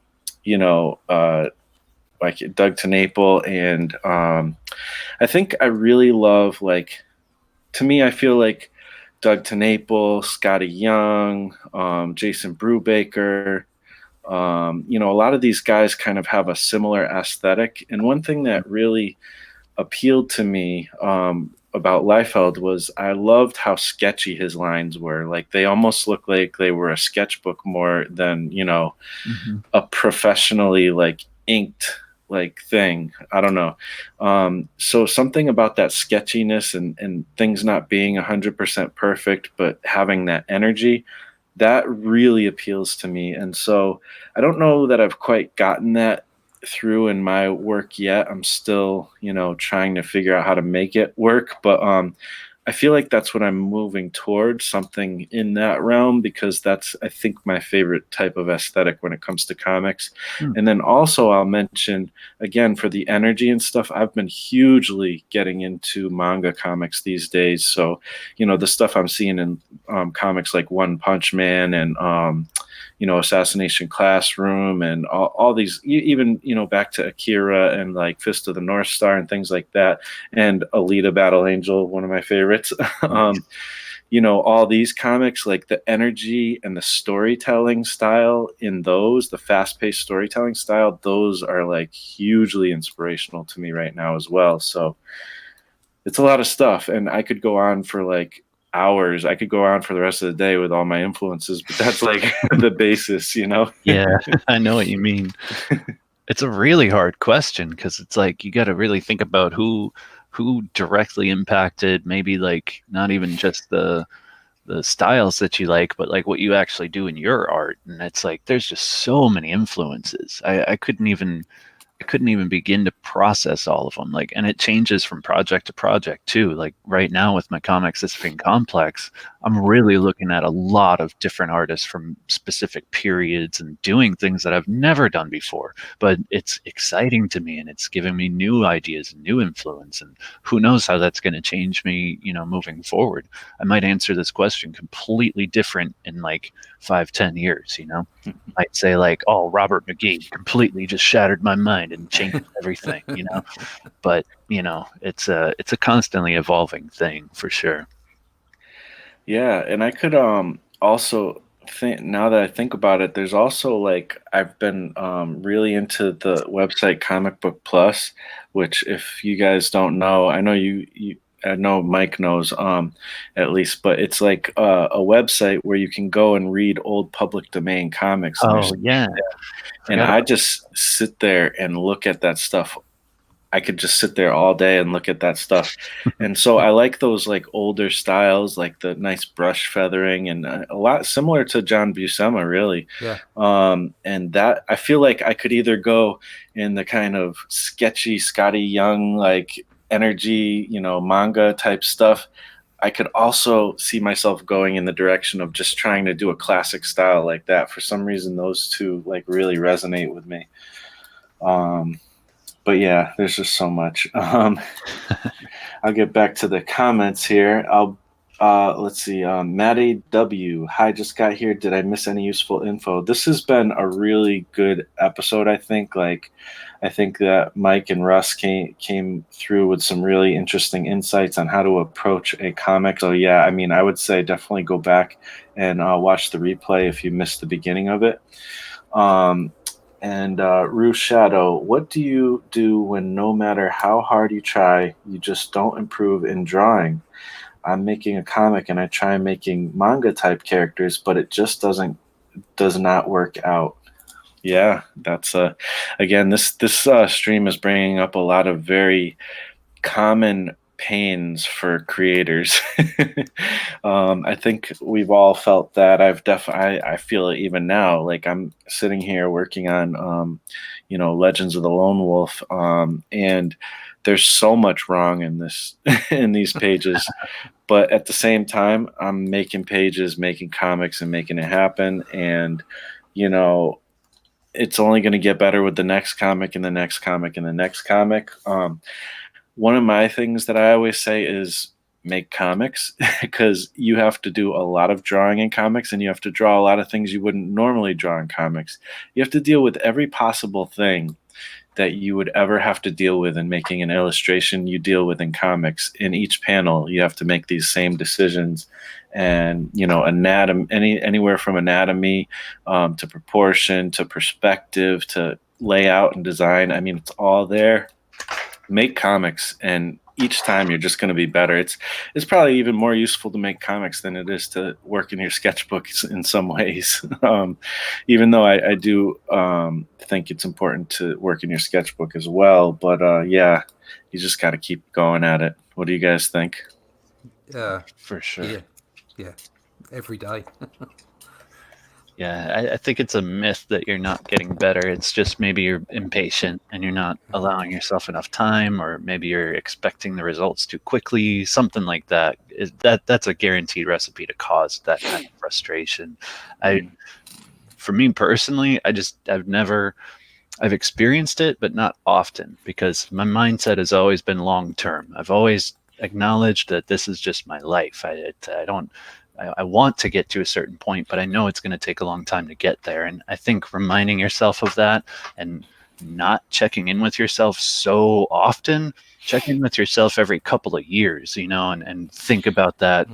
Doug TeNapel. And I think I really love, like, to me, I feel like Doug TeNapel, Scotty Young, Jason Brubaker, a lot of these guys kind of have a similar aesthetic. And one thing that really appealed to me about Liefeld was I loved how sketchy his lines were. Like, they almost looked like they were a sketchbook more than, a professionally like inked like thing. I don't know. So something about that sketchiness and things not being 100% perfect, but having that energy, that really appeals to me. And so I don't know that I've quite gotten that through in my work yet. I'm still, trying to figure out how to make it work, but I feel like that's what I'm moving towards, something in that realm, because that's, I think, my favorite type of aesthetic when it comes to comics. And then also I'll mention, again, for the energy and stuff, I've been hugely getting into manga comics these days. So, the stuff I'm seeing in comics like One Punch Man and, Assassination Classroom and all these, even, back to Akira and like Fist of the North Star and things like that, and Alita Battle Angel, one of my favorites. All these comics, like the energy and the storytelling style in those, the fast-paced storytelling style, those are like hugely inspirational to me right now as well. So it's a lot of stuff, and I could go on for like hours. I could go on for the rest of the day with all my influences, but that's like the basis, Yeah, I know what you mean. It's a really hard question because it's like you got to really think about who directly impacted, maybe like not even just the styles that you like, but like what you actually do in your art. And it's like there's just so many influences. I couldn't even begin to process all of them. Like, and it changes from project to project too. Like right now with my comics Sisyphean Complex, I'm really looking at a lot of different artists from specific periods and doing things that I've never done before. But it's exciting to me, and it's giving me new ideas and new influence. And who knows how that's going to change me, moving forward. I might answer this question completely different in like 5-10 years, I'd say like, oh, Robert McGee completely just shattered my mind and changed everything, But it's a constantly evolving thing for sure. Yeah, and I could also think, now that I think about it, there's also like I've been really into the website Comic Book Plus, which if you guys don't know, I know I know Mike knows at least, but it's like a website where you can go and read old public domain comics. Oh yeah. And I just sit there and look at that stuff. I could just sit there all day and look at that stuff. And so I like those like older styles, like the nice brush feathering, and a lot similar to John Buscema, really. Yeah. And that I feel like I could either go in the kind of sketchy Scotty Young, like energy, manga type stuff. I could also see myself going in the direction of just trying to do a classic style like that. For some reason, those two like really resonate with me. But yeah, there's just so much. I'll get back to the comments here. Let's see. Maddie W. Hi, just got here. Did I miss any useful info? This has been a really good episode, I think. I think that Mike and Russ came through with some really interesting insights on how to approach a comic. So yeah, I mean, I would say definitely go back and watch the replay if you missed the beginning of it. And Rue Shadow, what do you do when no matter how hard you try, you just don't improve in drawing? I'm making a comic and I try making manga type characters, but it just does not work out. Yeah, that's again, this stream is bringing up a lot of very common pains for creators. I think we've all felt that. I feel it even now. Like I'm sitting here working on Legends of the Lone Wolf, and there's so much wrong in this in these pages. But at the same time, I'm making pages, making comics, and making it happen. And it's only going to get better with the next comic and the next comic and the next comic. One of my things that I always say is make comics, because you have to do a lot of drawing in comics, and you have to draw a lot of things you wouldn't normally draw in comics. You have to deal with every possible thing that you would ever have to deal with in making an illustration you deal with in comics. In each panel, you have to make these same decisions, and anywhere from anatomy to proportion to perspective to layout and design. I mean, it's all there. Make comics, and each time you're just going to be better. It's probably even more useful to make comics than it is to work in your sketchbooks in some ways. Even though I do think it's important to work in your sketchbook as well. But yeah, you just got to keep going at it. What do you guys think? Yeah, for sure. Yeah, every day. Yeah, I think it's a myth that you're not getting better. It's just maybe you're impatient and you're not allowing yourself enough time, or maybe you're expecting the results too quickly. Something like that. That's a guaranteed recipe to cause that kind of frustration. For me personally, I've experienced it, but not often, because my mindset has always been long term. I've always acknowledged that this is just my life. I want to get to a certain point, but I know it's going to take a long time to get there. And I think reminding yourself of that and not checking in with yourself so often, check in with yourself every couple of years, and think about that,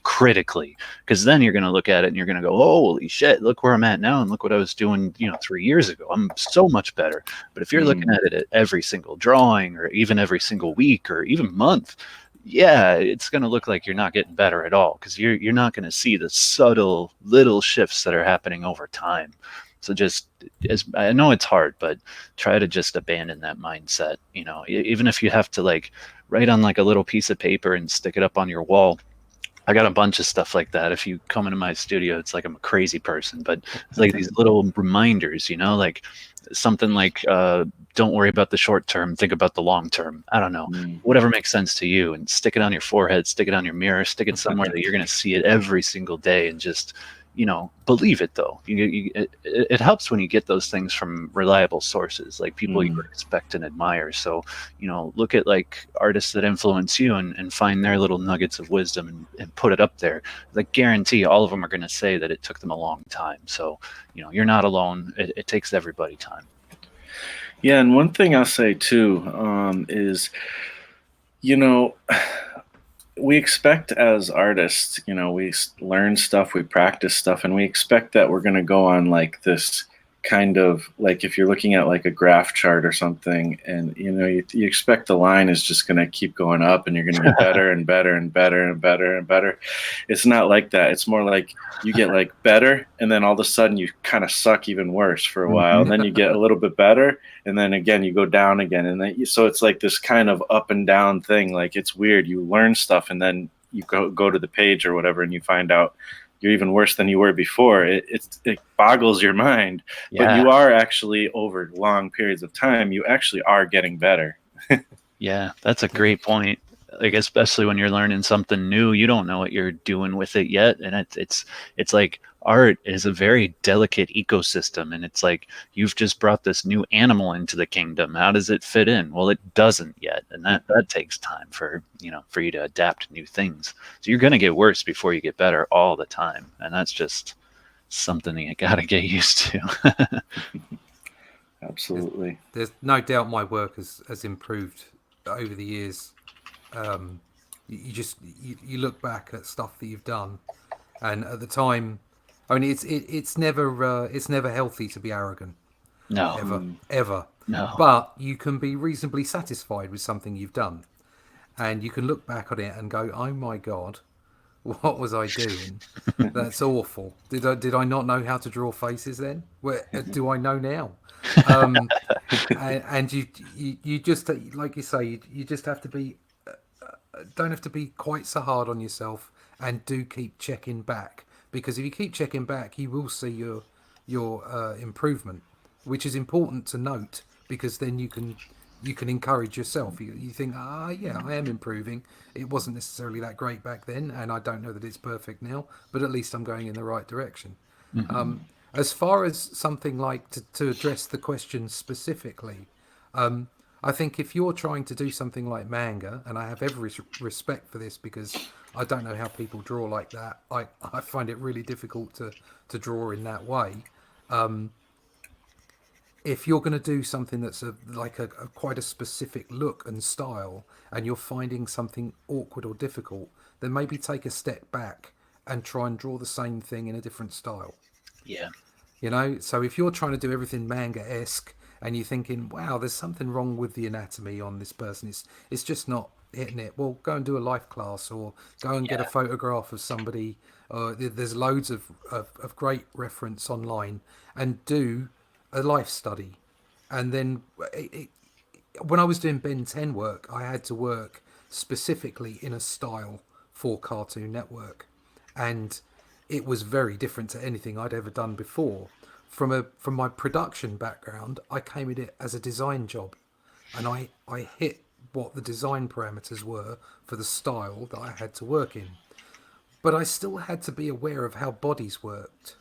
critically, because then you're going to look at it and you're going to go, holy shit, look where I'm at now. And look what I was doing, 3 years ago. I'm so much better. But if you're looking at it at every single drawing or even every single week or even month, yeah, it's going to look like you're not getting better at all, because you're not going to see the subtle little shifts that are happening over time. So just, as I know it's hard, but try to just abandon that mindset. Even if you have to write on a little piece of paper and stick it up on your wall. I got a bunch of stuff like that. If you come into my studio, it's like I'm a crazy person, but it's like these little reminders, like something like, don't worry about the short term, think about the long term. I don't know, whatever makes sense to you, and stick it on your forehead, stick it on your mirror, stick it somewhere that you're going to see it every single day, and just, believe it though. It helps when you get those things from reliable sources, like people you respect and admire. So, look at artists that influence you and find their little nuggets of wisdom and put it up there. Guarantee all of them are going to say that it took them a long time. So, you're not alone. It takes everybody time. Yeah, and one thing I'll say too is, we expect as artists, we learn stuff, we practice stuff, and we expect that we're going to go on this kind of, if you're looking at a graph chart or something, and you expect the line is just going to keep going up and you're going to get better and better and better and better and better. It's not like that. It's more like you get better, and then all of a sudden you kind of suck even worse for a while, and then you get a little bit better, and then again you go down again, and then so it's this kind of up and down thing. It's weird. You learn stuff and then you go to the page or whatever, and you find out you're even worse than you were before. It boggles your mind. Yeah. But you are actually, over long periods of time, you actually are getting better. Yeah, that's a great point. Especially when you're learning something new, you don't know what you're doing with it yet. And it's like art is a very delicate ecosystem. And it's like, you've just brought this new animal into the kingdom. How does it fit in? Well, it doesn't yet. And that takes time for you to adapt to new things. So you're going to get worse before you get better all the time. And that's just something you got to get used to. Absolutely. There's no doubt my work has improved over the years. You look back at stuff that you've done, and at the time, I mean, it's never healthy to be arrogant. No, ever. No. But you can be reasonably satisfied with something you've done, and you can look back on it and go, "Oh my God, what was I doing? That's awful. Did I not know how to draw faces then? Do I know now?" And you just, like you say, you just have to be, don't have to be quite so hard on yourself, and do keep checking back, because if you keep checking back, you will see your improvement, which is important to note, because then you can encourage yourself. You think, yeah, I am improving. It wasn't necessarily that great back then, and I don't know that it's perfect now, but at least I'm going in the right direction. Mm-hmm. As far as something like to address the question specifically, I think if you're trying to do something like manga, and I have every respect for this, because I don't know how people draw like that. I find it really difficult to draw in that way. If you're going to do something that's quite a specific look and style, and you're finding something awkward or difficult, then maybe take a step back and try and draw the same thing in a different style. Yeah. So if you're trying to do everything manga-esque, and you're thinking, wow, there's something wrong with the anatomy on this person, it's just not hitting it, well, go and do a life class, or go and get a photograph of somebody. There's loads of great reference online, and do a life study. And then when I was doing Ben 10 work, I had to work specifically in a style for Cartoon Network, and it was very different to anything I'd ever done before. From my production background, I came in it as a design job, and I hit what the design parameters were for the style that I had to work in. But I still had to be aware of how bodies worked,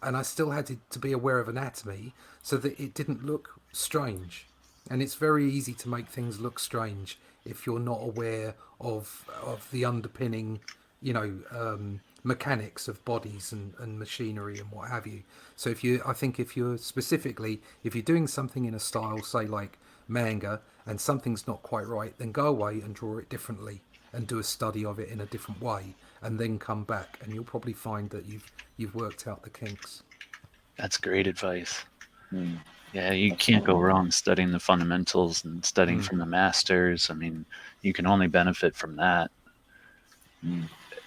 and I still had to be aware of anatomy, so that it didn't look strange. And it's very easy to make things look strange if you're not aware of the underpinning, mechanics of bodies and machinery and what have you. So I think if you're doing something in a style, say like manga, and something's not quite right, then go away and draw it differently and do a study of it in a different way, and then come back, and you'll probably find that you've worked out the kinks. That's great advice. Hmm. Yeah, you can't go wrong studying the fundamentals and studying from the masters. I mean, you can only benefit from that.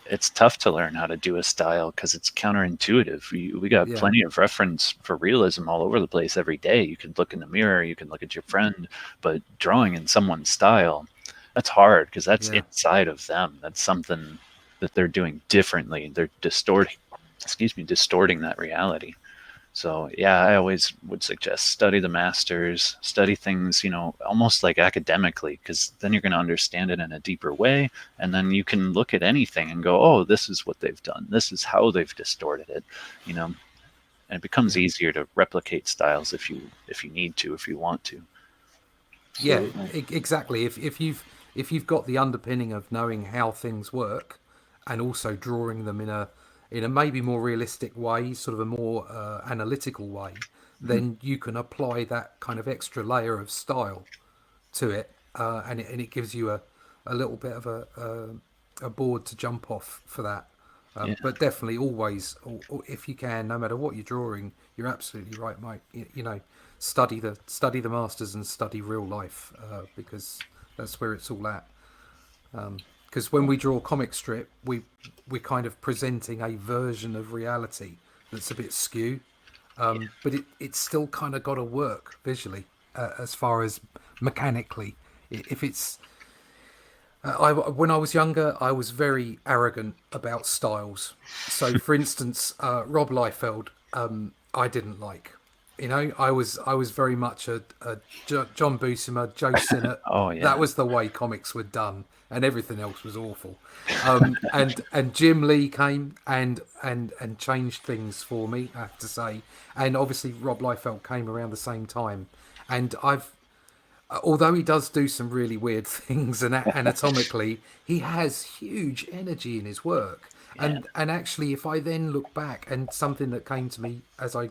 It's tough to learn how to do a style because it's counterintuitive. We got plenty of reference for realism all over the place every day. You can look in the mirror, you can look at your friend, but drawing in someone's style, that's hard because that's inside of them. That's something that they're doing differently. They're distorting that reality. So yeah, I always would suggest study the masters, study things, almost like academically, because then you're going to understand it in a deeper way. And then you can look at anything and go, oh, this is what they've done. This is how they've distorted it, and it becomes easier to replicate styles if you need to, if you want to. Yeah, exactly. If you've got the underpinning of knowing how things work, and also drawing them in a maybe more realistic way, sort of a more analytical way, then you can apply that kind of extra layer of style to it, and it gives you a little bit of a board to jump off for that. But definitely, always, if you can, no matter what you're drawing, you're absolutely right, Mike. Study the masters and study real life, because that's where it's all at. Because when we draw a comic strip, we're kind of presenting a version of reality that's a bit skew, but it's still kind of got to work visually, as far as mechanically. If it's when I was younger, I was very arrogant about styles. So, for instance, Rob Liefeld, I didn't like. I was very much a John Buscema, Joe Sinnott. Oh yeah, that was the way comics were done, and everything else was awful. And Jim Lee came and changed things for me, I have to say. And obviously Rob Liefeld came around the same time, and although he does do some really weird things and anatomically, he has huge energy in his work. And actually, if I then look back, and something that came to me as I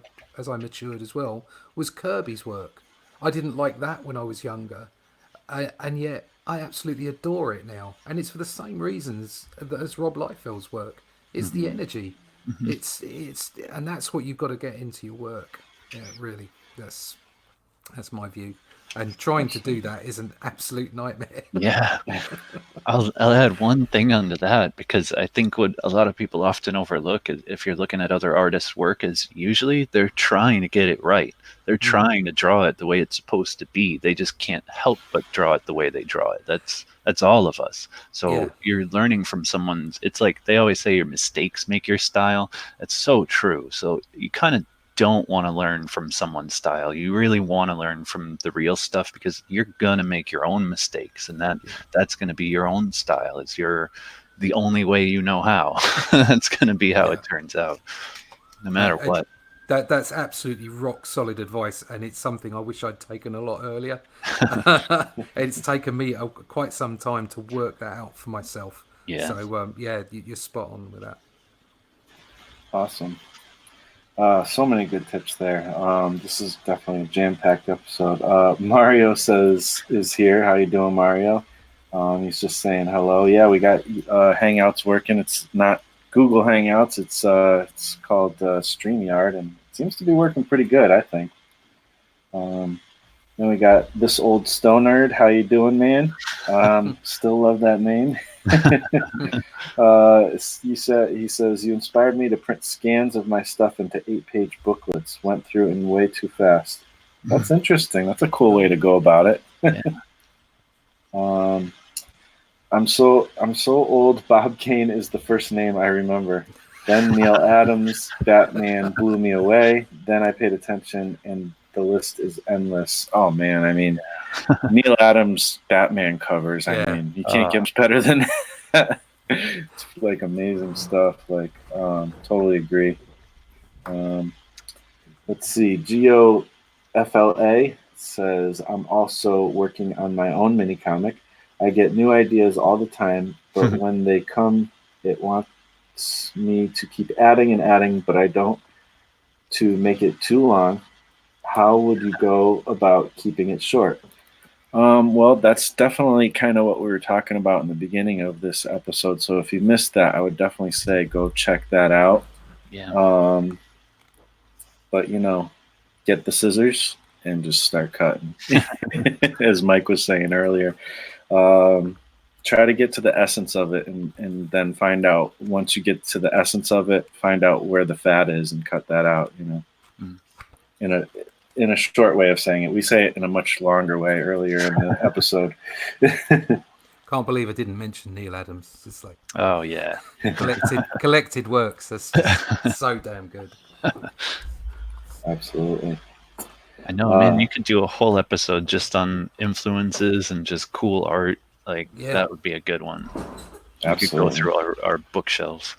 matured as well, was Kirby's work. I didn't like that when I was younger, and yet I absolutely adore it now. And it's for the same reasons as Rob Liefeld's work. It's the energy. It's and that's what you've got to get into your work. Yeah, really. That's my view. And trying to do that is an absolute nightmare. Yeah. I'll add one thing onto that, because I think what a lot of people often overlook is, if you're looking at other artists' work, is usually they're trying to get it right. They're trying to draw it the way it's supposed to be. They just can't help but draw it the way they draw it. That's all of us. So you're learning from someone's. It's like they always say, your mistakes make your style. That's so true. So you kind of don't want to learn from someone's style. You really want to learn from the real stuff, because you're gonna make your own mistakes, and that's going to be your own style. It's the only way you know how. That's going to be how it turns out, no matter what. That's absolutely rock solid advice, and it's something I wish I'd taken a lot earlier. It's taken me quite some time to work that out for myself. Yeah. So you're spot on with that. Awesome. So many good tips there. This is definitely a jam-packed episode. Mario is here. How you doing, Mario? He's just saying hello. Yeah, we got Hangouts working. It's not Google Hangouts. It's called StreamYard, and it seems to be working pretty good, I think. Then we got This Old Stone Nerd. How you doing, man? Still love that name. He says, you inspired me to print scans of my stuff into 8-page booklets. Went through it way too fast. That's interesting. That's a cool way to go about it. I'm so old. Bob Kane is the first name I remember. Then Neil Adams, Batman blew me away. Then I paid attention, and the list is endless. Oh man, I mean, Neil Adams Batman covers. I mean, you can't get much better than that. It's like amazing stuff. Like, totally agree. Let's see. GeoFLA says, I'm also working on my own mini comic. I get new ideas all the time, but when they come, it wants wants me to keep adding and adding, but I don't to make it too long. How would you go about keeping it short? Well, that's definitely kind of what we were talking about in the beginning of this episode. So if you missed that, I would definitely say go check that out. Yeah. But get the scissors and just start cutting, as Mike was saying earlier. Try to get to the essence of it, and then find out, once you get to the essence of it, find out where the fat is and cut that out. In a short way of saying it. We say it in a much longer way earlier in the episode. Can't believe I didn't mention Neil Adams. It's just like, oh yeah, collected works. That's just so damn good. Absolutely. I know, man. You could do a whole episode just on influences and just cool art. Like that would be a good one. Absolutely. We could go through our bookshelves.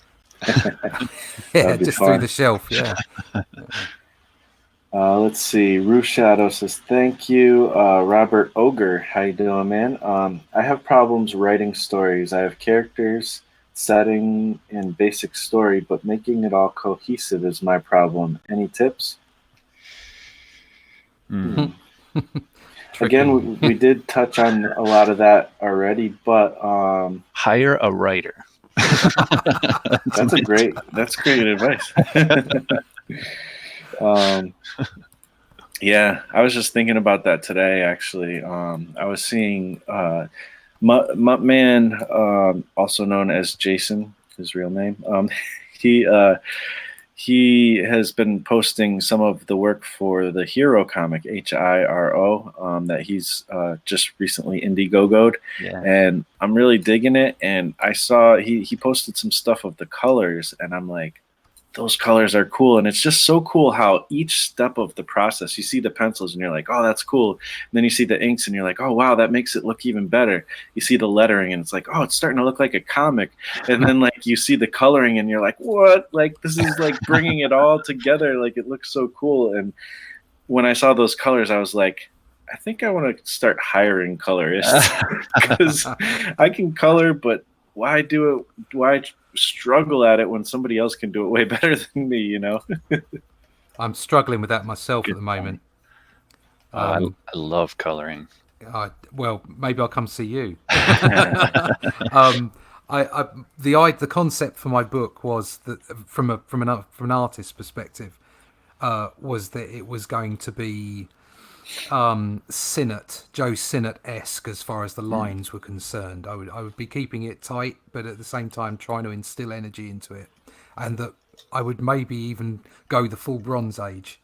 Yeah, just fun. Through the shelf. Yeah. Let's see. Roof Shadow says, thank you. Robert Ogre, how you doing, man? I have problems writing stories. I have characters, setting, and basic story, but making it all cohesive is my problem. Any tips? Again, we did touch on a lot of that already, but hire a writer. That's great advice. Yeah, I was just thinking about that today, actually. I was seeing Muttman, also known as Jason, his real name. He has been posting some of the work for the Hero comic, Hiro, that he's just recently Indiegogo'd. Yeah. And I'm really digging it. And I saw he posted some stuff of the colors, and I'm like, those colors are cool. And it's just so cool how each step of the process, you see the pencils and you're like, oh, that's cool. And then you see the inks and you're like, oh, wow, that makes it look even better. You see the lettering and it's like, oh, it's starting to look like a comic. And then like you see the coloring and you're like, what? Like this is like bringing it all together. Like it looks so cool. And when I saw those colors, I was like, I think I want to start hiring colorists because I can color, but why do it? Why struggle at it when somebody else can do it way better than me? I'm struggling with that myself at the moment. I love coloring. Well, maybe I'll come see you. The concept for my book was that from an artist's perspective was that it was going to be Joe Sinnott-esque as far as the lines were concerned. I would be keeping it tight, but at the same time trying to instill energy into it, and that I would maybe even go the full Bronze Age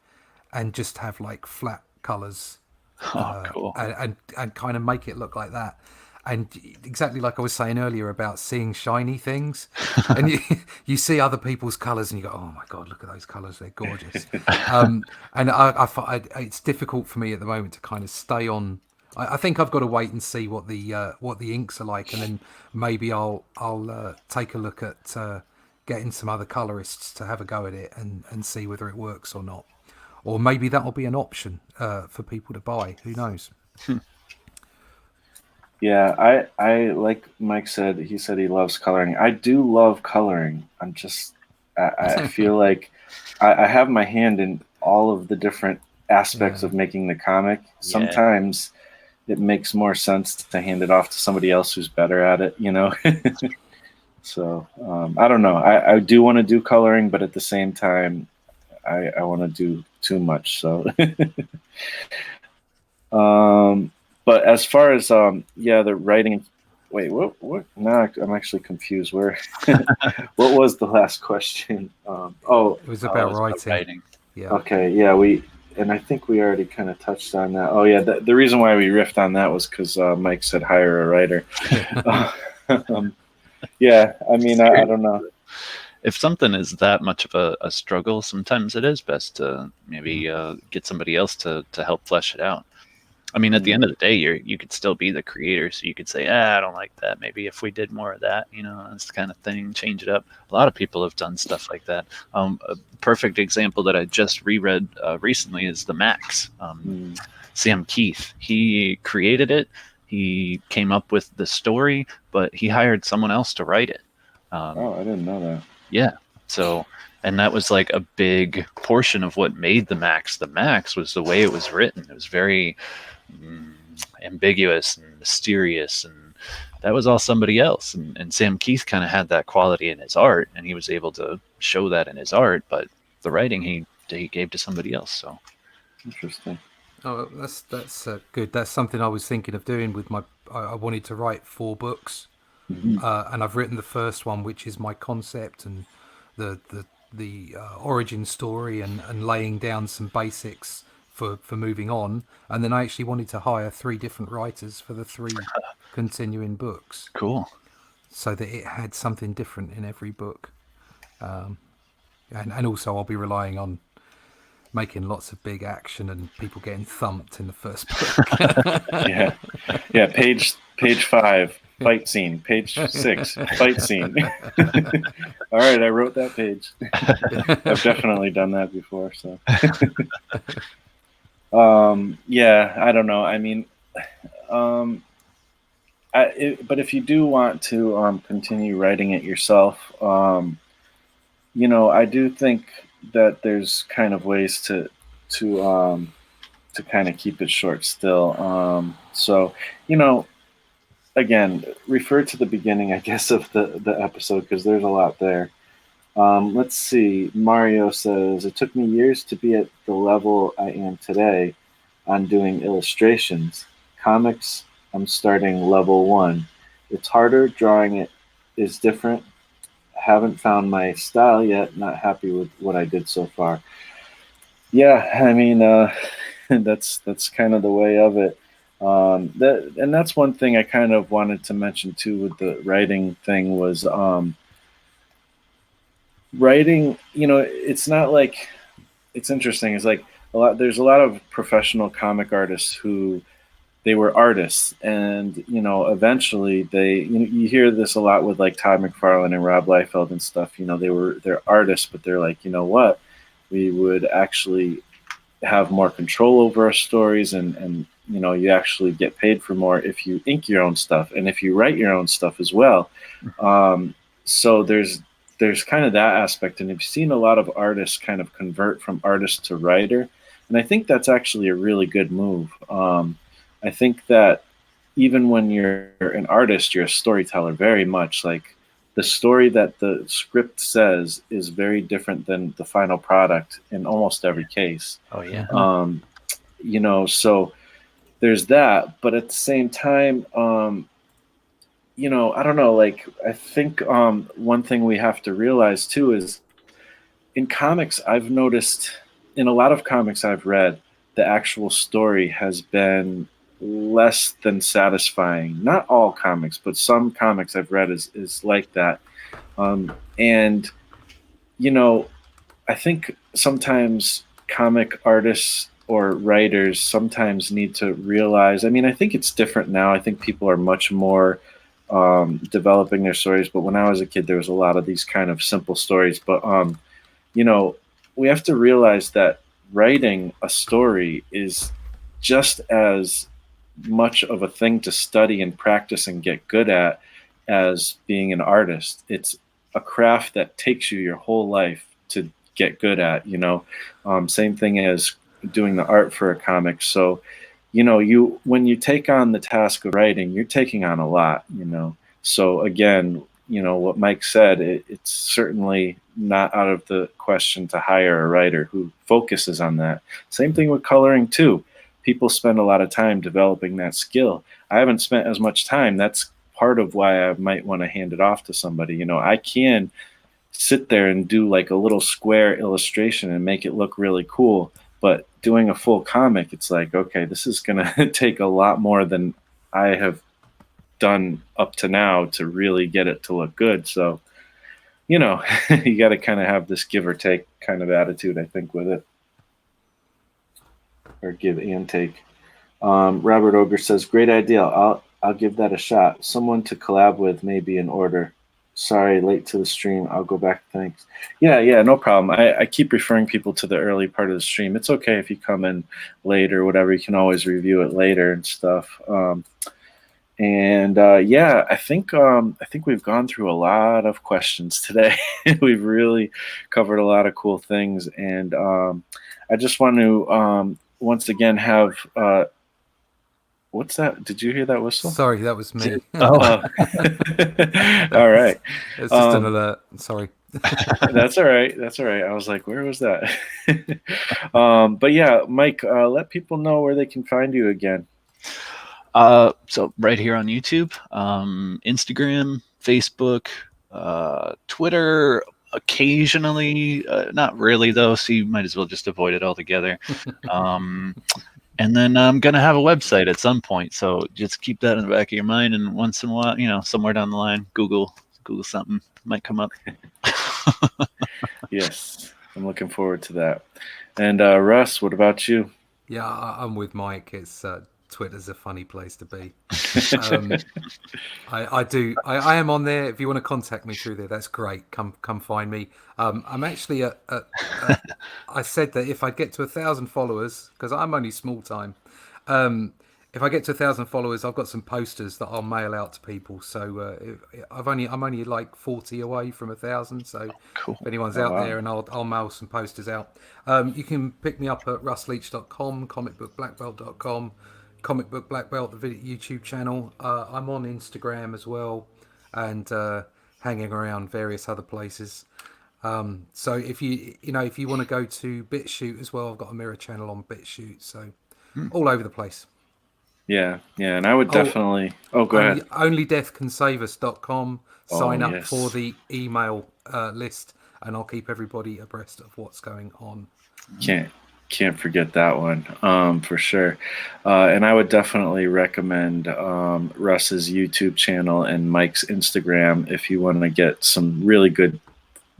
and just have like flat colors, cool. and kind of make it look like that. And exactly like I was saying earlier about seeing shiny things, and you see other people's colors and you go, oh my God, look at those colors. They're gorgeous. And it's difficult for me at the moment to kind of stay on. I think I've got to wait and see what the inks are like. And then maybe I'll take a look at getting some other colorists to have a go at it and see whether it works or not. Or maybe that'll be an option for people to buy. Who knows? Yeah, I like Mike said, he said he loves coloring. I do love coloring. I feel like I have my hand in all of the different aspects of making the comic. Sometimes it makes more sense to hand it off to somebody else who's better at it, So I don't know. I do want to do coloring, but at the same time, I want to do too much. So but as far as the writing, wait, what? Now I'm actually confused. Where? What was the last question? It was about writing. Yeah. Okay. Yeah. And I think we already kind of touched on that. Oh yeah. The reason why we riffed on that was because Mike said hire a writer. Yeah. I mean, I don't know. If something is that much of a struggle, sometimes it is best to maybe get somebody else to help flesh it out. I mean, at the end of the day, you could still be the creator, so you could say, I don't like that. Maybe if we did more of that, this kind of thing, change it up. A lot of people have done stuff like that. A perfect example that I just reread recently is The Max. Sam Keith, he created it. He came up with the story, but he hired someone else to write it. I didn't know that. Yeah. So, and that was like a big portion of what made the Max. The Max was the way it was written. It was very ambiguous and mysterious, and that was all somebody else. And Sam Keith kind of had that quality in his art, and he was able to show that in his art. But the writing he gave to somebody else. So Interesting. Oh, that's good. That's something I was thinking of doing with my. I wanted to write 4 books, and I've written the first one, which is my concept and the origin story and laying down some basics for moving on. And then I actually wanted to hire 3 different writers for the 3 continuing books, cool. so that it had something different in every book. And also I'll be relying on making lots of big action and people getting thumped in the first book. Yeah. Page 5, fight scene. Page 6, fight scene. All right, I wrote that page. I've definitely done that before. So, yeah, I don't know. I mean, but if you do want to continue writing it yourself, I do think that there's kind of ways to kind of keep it short still. So, again, refer to the beginning, I guess, of the episode, because there's a lot there. Let's see. Mario says, it took me years to be at the level I am today on doing illustrations. Comics, I'm starting level 1. It's harder. Drawing it is different. Haven't found my style yet. Not happy with what I did so far. Yeah, I mean, that's kind of the way of it. And that's one thing I kind of wanted to mention too with the writing thing was writing. It's not like, it's interesting. It's like there's a lot of professional comic artists who they were artists, and eventually you hear this a lot with like Todd McFarlane and Rob Liefeld and stuff. They're artists, but they're like, what, we would actually have more control over our stories, and you actually get paid for more if you ink your own stuff and if you write your own stuff as well. So there's kind of that aspect, and you've seen a lot of artists kind of convert from artist to writer, and I think that's actually a really good move. I think that even when you're an artist, you're a storyteller very much. Like, the story that the script says is very different than the final product in almost every case. Oh yeah. So there's that, but at the same time, I don't know, like, I think one thing we have to realize too is in comics, I've noticed in a lot of comics I've read, the actual story has been less than satisfying. Not all comics, but some comics I've read is like that. And I think sometimes comic artists or writers sometimes need to realize, I mean, I think it's different now. I think people are much more developing their stories, but when I was a kid, there was a lot of these kind of simple stories. But we have to realize that writing a story is just as much of a thing to study and practice and get good at as being an artist. It's a craft that takes you your whole life to get good at. Same thing as doing the art for a comic. So when you take on the task of writing, you're taking on a lot. So again, what Mike said, it's certainly not out of the question to hire a writer who focuses on that. Same thing with coloring too. People spend a lot of time developing that skill. I haven't spent as much time. That's part of why I might want to hand it off to somebody. I can sit there and do like a little square illustration and make it look really cool, but doing a full comic, it's like, okay, this is going to take a lot more than I have done up to now to really get it to look good. So, you got to kind of have this give or take kind of attitude, I think, with it. Or give and take. Robert Ogre says, great idea. I'll give that a shot. Someone to collab with may be in order. Sorry, late to the stream. I'll go back. Thanks. Yeah, no problem. I keep referring people to the early part of the stream. It's okay if you come in late or whatever. You can always review it later and stuff. And yeah, I think we've gone through a lot of questions today. We've really covered a lot of cool things, and I just want to once again have what's that? Did you hear that whistle? Sorry, that was me. Oh, Oh, all right. It's just an alert. Sorry. That's all right. That's all right. I was like, where was that? But yeah, Mike, let people know where they can find you again. so right here on YouTube, Instagram, Facebook, Twitter, occasionally, not really though. So you might as well just avoid it altogether. And then I'm gonna have a website at some point, so just keep that in the back of your mind. And once in a while, somewhere down the line, Google something might come up. Yes, I'm looking forward to that. And Russ, what about you? Yeah, I'm with Mike. It's Twitter's a funny place to be. I am on there. If you want to contact me through there, that's great. Come find me. I'm actually I said that if I get to 1,000 followers, because I'm only small time. If I get to 1,000 followers, I've got some posters that I'll mail out to people. So I'm only like 40 away from 1,000. So Cool. if anyone's Oh, out wow. there, and I'll mail some posters out. You can pick me up at russleach.com, comicbookblackbelt.com, Comic Book Black Belt, the video YouTube channel. I'm on Instagram as well, and hanging around various other places. So if you want to go to BitShoot as well, I've got a mirror channel on BitShoot. So all over the place. Yeah, and I would definitely. Oh, go ahead. Onlydeathcansaveus.com. Sign up yes. for the email list, and I'll keep everybody abreast of what's going on. Can't forget that one, for sure. And I would definitely recommend Russ's YouTube channel and Mike's Instagram if you want to get some really good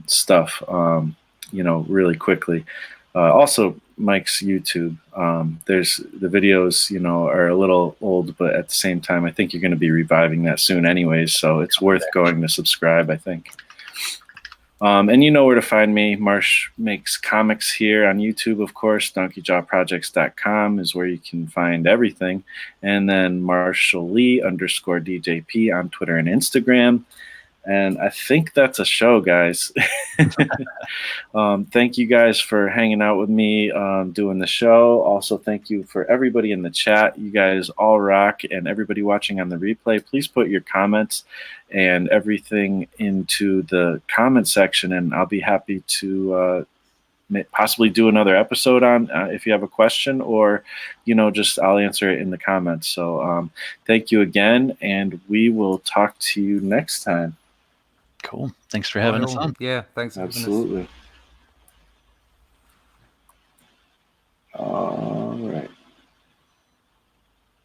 stuff, really quickly. Also, Mike's YouTube. There's the videos, are a little old, but at the same time, I think you're going to be reviving that soon, anyways. So it's worth going to subscribe, I think. And you know where to find me. Marsh Makes Comics here on YouTube, of course. DonkeyJawProjects.com is where you can find everything. And then MarshallLee_DJP on Twitter and Instagram. And I think that's a show, guys. Thank you guys for hanging out with me doing the show. Also, thank you for everybody in the chat. You guys all rock. And everybody watching on the replay, please put your comments and everything into the comment section, and I'll be happy to possibly do another episode on if you have a question, or just I'll answer it in the comments. So thank you again, and we will talk to you next time. Cool. Thanks for having us on. Yeah, thanks for having us. Absolutely.